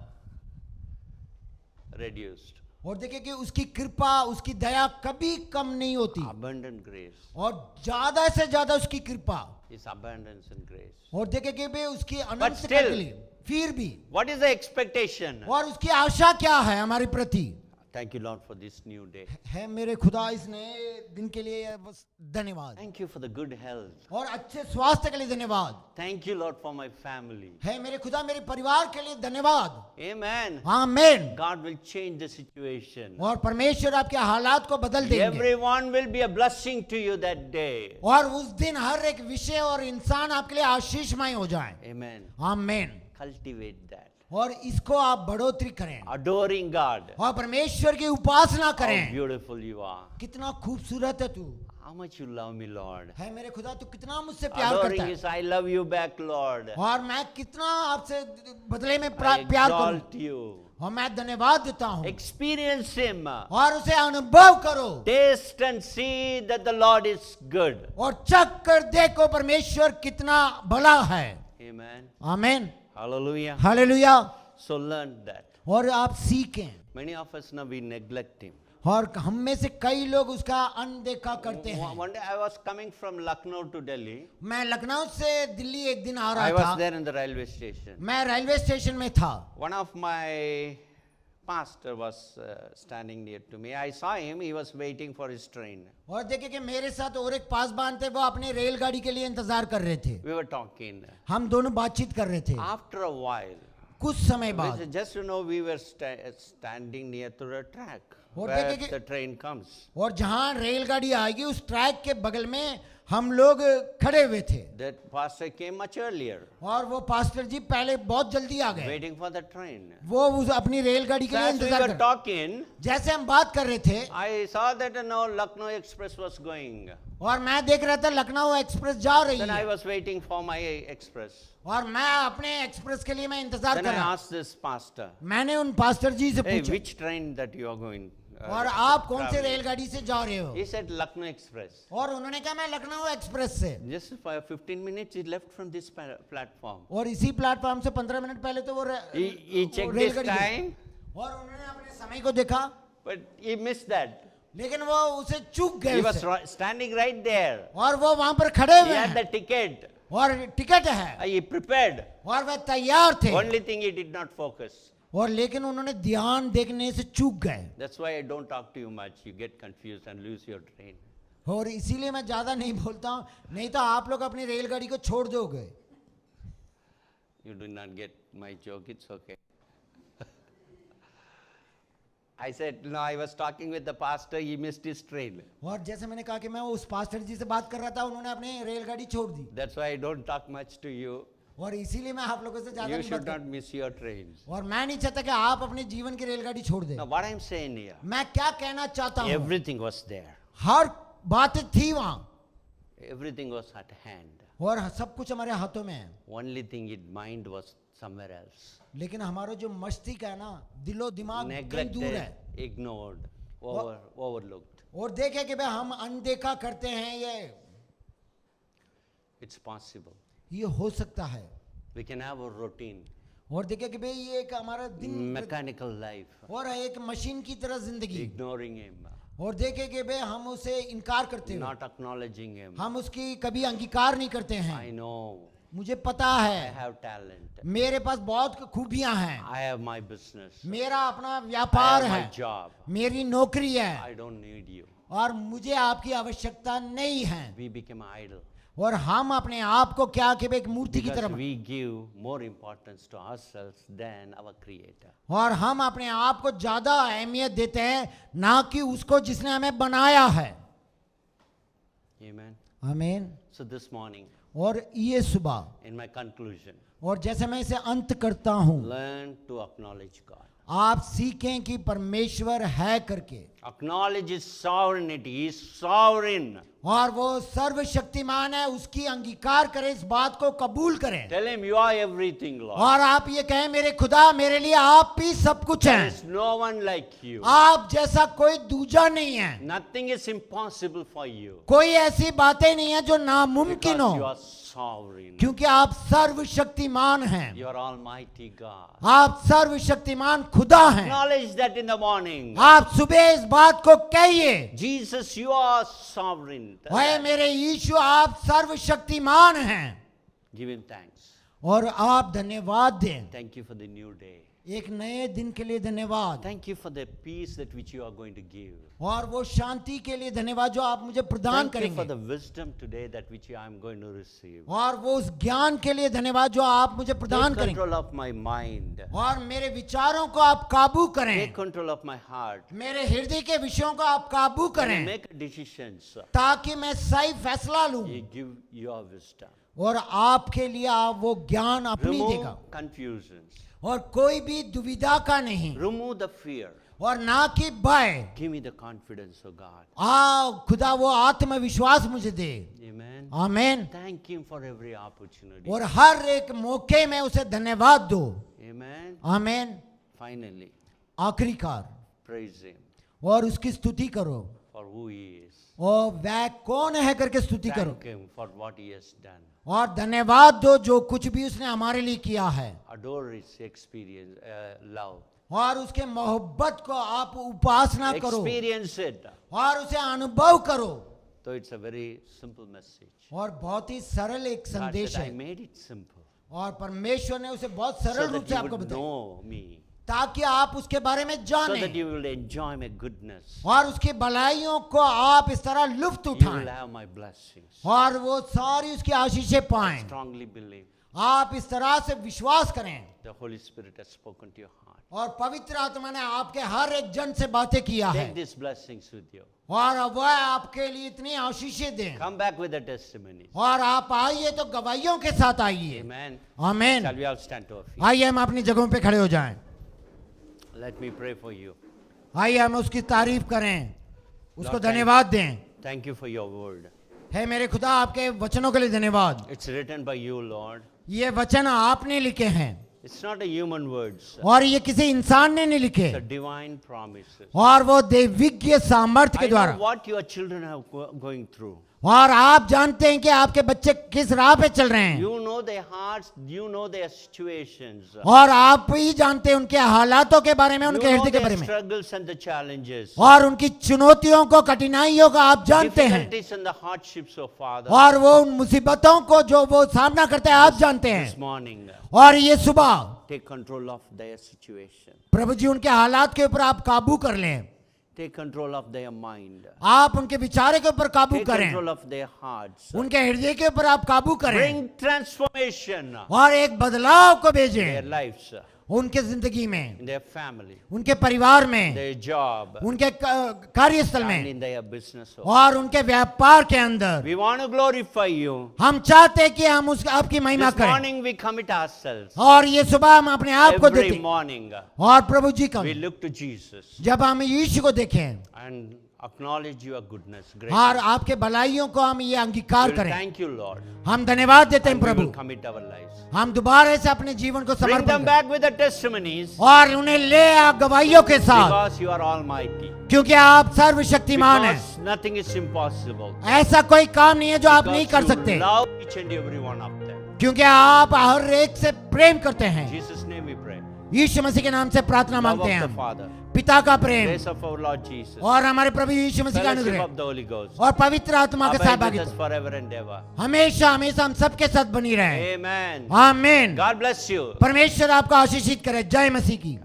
reduced. और देखिए कि उसकी कृपा, उसकी दया कभी कम नहीं होती, Abundant grace. और ज्यादा से ज्यादा उसकी कृपा, His abundance and grace. और देखिए कि भी उसकी But अनंत still- के लिए फिर भी, What is the expectation? और उसकी आशा क्या है हमारे प्रति? Thank you, Lord, for this new day. है मेरे खुदा इस नए दिन के लिए बस धन्यवाद, Thank you for the good health. और अच्छे स्वास्थ्य के लिए धन्यवाद, Thank you, Lord, for my family. है मेरे खुदा मेरे परिवार के लिए धन्यवाद। Amen. आमीन। God will change the situation. और परमेश्वर आपके हालात को बदल देंगे, Everyone will be a blessing to you that day. और उस दिन हर एक विषय और इंसान आपके लिए आशीषमय हो जाए। Amen. आमीन। Cultivate that. और इसको आप बढ़ोतरी करें, Adoring God. और परमेश्वर की उपासना How करें। beautiful you are. कितना खूबसूरत है तू, How much you love me, Lord. है मेरे खुदा, तू कितना मुझसे प्यार Adoring करता है, is I love you back, Lord. और मैं कितना आपसे बदले में I प्यार करूं, exalt you. और मैं धन्यवाद देता हूं, Experience Him. और उसे अनुभव करो, Taste and see that the Lord is good. और चख कर देखो परमेश्वर कितना भला है। Amen. आमीन, Hallelujah. Hallelujah. So learn that. और आप सीखें, Many of us now we neglect Him. और हम में से कई लोग उसका अनदेखा करते हैं। One day I was coming from Lucknow to Delhi. मैं लखनऊ से दिल्ली एक दिन आ I रहा was था, there in the railway station. मैं रेलवे स्टेशन में था, One of my pastor was standing near to me. I saw him. He was waiting for his train. और देखे कि मेरे साथ और एक पासवान थे, वो अपने रेलगाड़ी के लिए इंतजार कर रहे थे। We were talking. हम दोनों बातचीत कर रहे थे। After a while, कुछ समय बाद, just we were standing near to the track और where देखे कि- the train comes. और जहाँ रेलगाड़ी आएगी उस ट्रैक के बगल में हम लोग खड़े हुए थे, That pastor came much earlier, और वो पास्टर जी पहले बहुत जल्दी आ गए, waiting for the train. वो उस अपनी रेलगाड़ी के So लिए as we इंतजार were कर, talking, जैसे हम बात कर रहे थे, I saw that no Lucknow Express was going. और मैं देख रहा था लखनऊ एक्सप्रेस जा रही Then I है, was waiting for my express. और मैं अपने एक्सप्रेस के लिए मैं इंतजार Then कर I रहा। asked this pastor, मैंने उन पास्टर जी से hey, पूछा, which train that you are going? और आप कौन से रेलगाड़ी से जा रहे हो? He said Lucknow Express. और उन्होंने कहा मैं लखनऊ एक्सप्रेस से। Just for 15 minutes he left from this platform. और इसी प्लेटफॉर्म से 15 मिनट पहले तो वो He checked his रेलगाड़ी गई। time, और उन्होंने अपने समय को देखा, but he missed that. लेकिन वो उसे चूक गए He was उससे। standing right there. और वो वहां पर खड़े He हुए had the हैं ticket. और टिकट है He prepared. और वह तैयार थे, Only thing he did not focus. और लेकिन उन्होंने ध्यान देखने से चूक गए। That's why I don't talk to you much. You get confused and lose your train. और इसीलिए मैं ज्यादा नहीं बोलता हूँ, नहीं तो आप लोग अपनी रेलगाड़ी को छोड़ दोगे। You do not get my joke. It's okay. I said, no, I was talking with the pastor. He missed his train. और जैसे मैंने कहा कि मैं उस पास्टर जी से बात कर रहा था, उन्होंने अपनी रेलगाड़ी छोड़ दी, That's why I don't talk much to you. और इसीलिए मैं आप लोगों से ज्यादा You नहीं should बात not miss your trains. और मैं नहीं चाहता कि आप अपने जीवन की रेलगाड़ी छोड़ दें। Now, what I'm saying here, मैं क्या कहना चाहता हूँ, everything was there. हर बात थी वहां, Everything was at hand. और सब कुछ हमारे हाथों में है, Only thing in mind was somewhere else. लेकिन हमारा जो मस्तिष्क है ना, दिलो दिमाग कहीं दूर Neglected, है। ignored, overlooked. और देखे कि भाई हम अनदेखा करते हैं, It's possible. ये हो सकता है। We can have a routine, और देखे कि भाई ये एक हमारा दिन mechanical life, और एक मशीन की तरह जिंदगी, ignoring him, और देखे कि भाई हम उसे इनकार करते हैं, not acknowledging him. हम उसकी कभी अंगीकार नहीं करते हैं। I know. मुझे पता I है, have talent. मेरे पास बहुत खूबियां हैं, I have my business. मेरा अपना I व्यापार have my है, job. मेरी नौकरी है, I don't need you. और मुझे आपकी आवश्यकता नहीं है। We become idle और हम अपने आप को क्या कि एक मूर्ति की because तरह, we give more importance to ourselves than our Creator. और हम अपने आप को ज्यादा अहमियत देते हैं ना कि उसको जिसने हमें बनाया है। Amen. आमीन। So this morning, और ये सुबह, in my conclusion, और जैसे मैं इसे अंत करता हूं, learn to acknowledge God. आप सीखें कि परमेश्वर है करके, Acknowledge His sovereignty. He is sovereign. और वो सर्वशक्तिमान है, उसकी अंगीकार करें, इस बात को कबूल करें, Tell Him you are everything, Lord. और आप ये कहें मेरे खुदा, मेरे लिए आप ही सब कुछ There हैं, is no one like you. आप जैसा कोई दूजा नहीं है, Nothing is impossible for you कोई ऐसी बातें नहीं है जो नामुमकिन because you हो, are sovereign. क्योंकि आप सर्वशक्तिमान हैं, You are Almighty God. आप सर्वशक्तिमान खुदा हैं। Acknowledge that in the morning. आप सुबह इस बात को कहिए, Jesus, you are sovereign. ओए मेरे यीशु, आप सर्वशक्तिमान हैं, Give Him thanks. और आप धन्यवाद दें, Thank you for the new day. एक नए दिन के लिए धन्यवाद, Thank you for the peace that which you are going to give. और वो शांति के लिए धन्यवाद जो आप मुझे प्रदान Thank you for करेंगे, the wisdom today that which I am going to receive. और वो उस ज्ञान के लिए धन्यवाद जो आप मुझे प्रदान Take करेंगे, control of my mind. और मेरे विचारों को आप काबू करें, Take control of my heart. मेरे हृदय के विषयों को आप काबू When I करें, make decisions, ताकि मैं सही फैसला लूं, you give your wisdom. और आपके लिए आप वो ज्ञान अपनी Remove देगा, confusions. और कोई भी दुविधा का नहीं, Remove the fear. और ना कि भय। Give me the confidence of God. खुदा वो आत्मविश्वास मुझे दे। Amen. आमीन। Thank Him for every opportunity. और हर एक मौके में उसे धन्यवाद दो। Amen. आमीन। Finally, आखिरकार, praise Him और उसकी स्तुति करो, for who He is. और वह कौन है करके स्तुति करो, Thank Him for what He has done. और धन्यवाद दो जो कुछ भी उसने हमारे लिए किया है, Adore His experience, love. और उसके मोहब्बत को आप उपासना करो, Experience it. और उसे अनुभव करो। So it's a very simple message. और बहुत ही सरल एक God संदेश said, I है, made it simple और परमेश्वर ने उसे बहुत सरल so रूप that से you आपको would बताया, know me, ताकि आप उसके बारे में so that जानें, you will enjoy my goodness. और उसकी भलाइयों को आप इस तरह लुफ्त You will उठाएं, have my blessings. और वो सारी उसकी आशीषें पाएं। Strongly believe आप इस तरह से विश्वास करें, the Holy Spirit has spoken to your heart. और पवित्र आत्मा ने आपके हर एक जन से बातें किया है, Take these blessings with you. और वह आपके लिए इतनी आशीषें दें, Come back with the testimonies. और आप आइए तो गवाहियों के साथ आइए। Amen. आमीन। Shall we all stand to our feet? आइए हम अपनी जगहों पे खड़े हो जाएं, Let me pray for you. आइए हम उसकी तारीफ करें, उसको Lord, धन्यवाद दें। Thank you for your word. है मेरे खुदा, आपके वचनों के लिए धन्यवाद। It's written by you, Lord. ये वचन आपने लिखे हैं, It's not a human words. और ये किसी इंसान ने नहीं लिखे, The divine promises. और वो दैविक सामर्थ्य I के know द्वारा। what your children are going through. और आप जानते हैं कि आपके बच्चे किस राह पे चल रहे हैं, You know their hearts, you know their situations. और आप ही जानते हैं उनके हालातों के बारे में, You उनके know हृदय के their बारे में, struggles and the challenges. और उनकी चुनौतियों को, कठिनाइयों को आप जानते हैं, Difficulties and the hardships of Father. और वो उन मुसीबतों को जो वो सामना करते हैं आप जानते This हैं। morning, और ये सुबह take control of their situation. प्रभु जी उनके हालात के ऊपर आप काबू कर लें, Take control of their mind. आप उनके विचारों के ऊपर काबू Take करें, control of their hearts. उनके हृदय के ऊपर आप काबू करें, Bring transformation और एक बदलाव को in their भेजें lives, उनके जिंदगी में, in their family, उनके परिवार में, their job, उनके कार्यस्थल and में, in their business. और उनके व्यापार के अंदर। We want to glorify you. हम चाहते हैं कि हम उस आपकी महिमा This करें, morning we commit ourselves. और ये सुबह हम अपने आप को Every देखें, morning और प्रभु जी का we look to Jesus जब हम यीशु को देखें and acknowledge your goodness. और Greatness. आपके भलाइयों को हम ये अंगीकार We'll करें। thank you, Lord. हम धन्यवाद देते हैं And we Prabhu, will commit our lives. हम दोबारा से अपने जीवन को Bring समर्पण them करें, back with the testimonies और उन्हें ले आ गवाहियों के साथ, because you are almighty. क्योंकि आप सर्वशक्तिमान हैं। Because nothing is impossible. ऐसा कोई काम नहीं है जो आप नहीं कर Because सकते, you love each and every one of them. क्योंकि आप हर एक से प्रेम करते In हैं। Jesus' name we pray. यीशु मसीह के नाम से प्रार्थना Love मांगते of हैं the हम, Father. पिता का प्रेम Grace of our Lord Jesus. और हमारे प्रभु यीशु मसीह का Fellowship अनुग्रह of the Holy Ghost. और पवित्र आत्मा के Abide with सहभागिता us forever and ever. हमेशा हमेशा हम सबके साथ बनी रहे। Amen. आमीन। God bless you. परमेश्वर आपको आशीषित करे। जय मसीह की।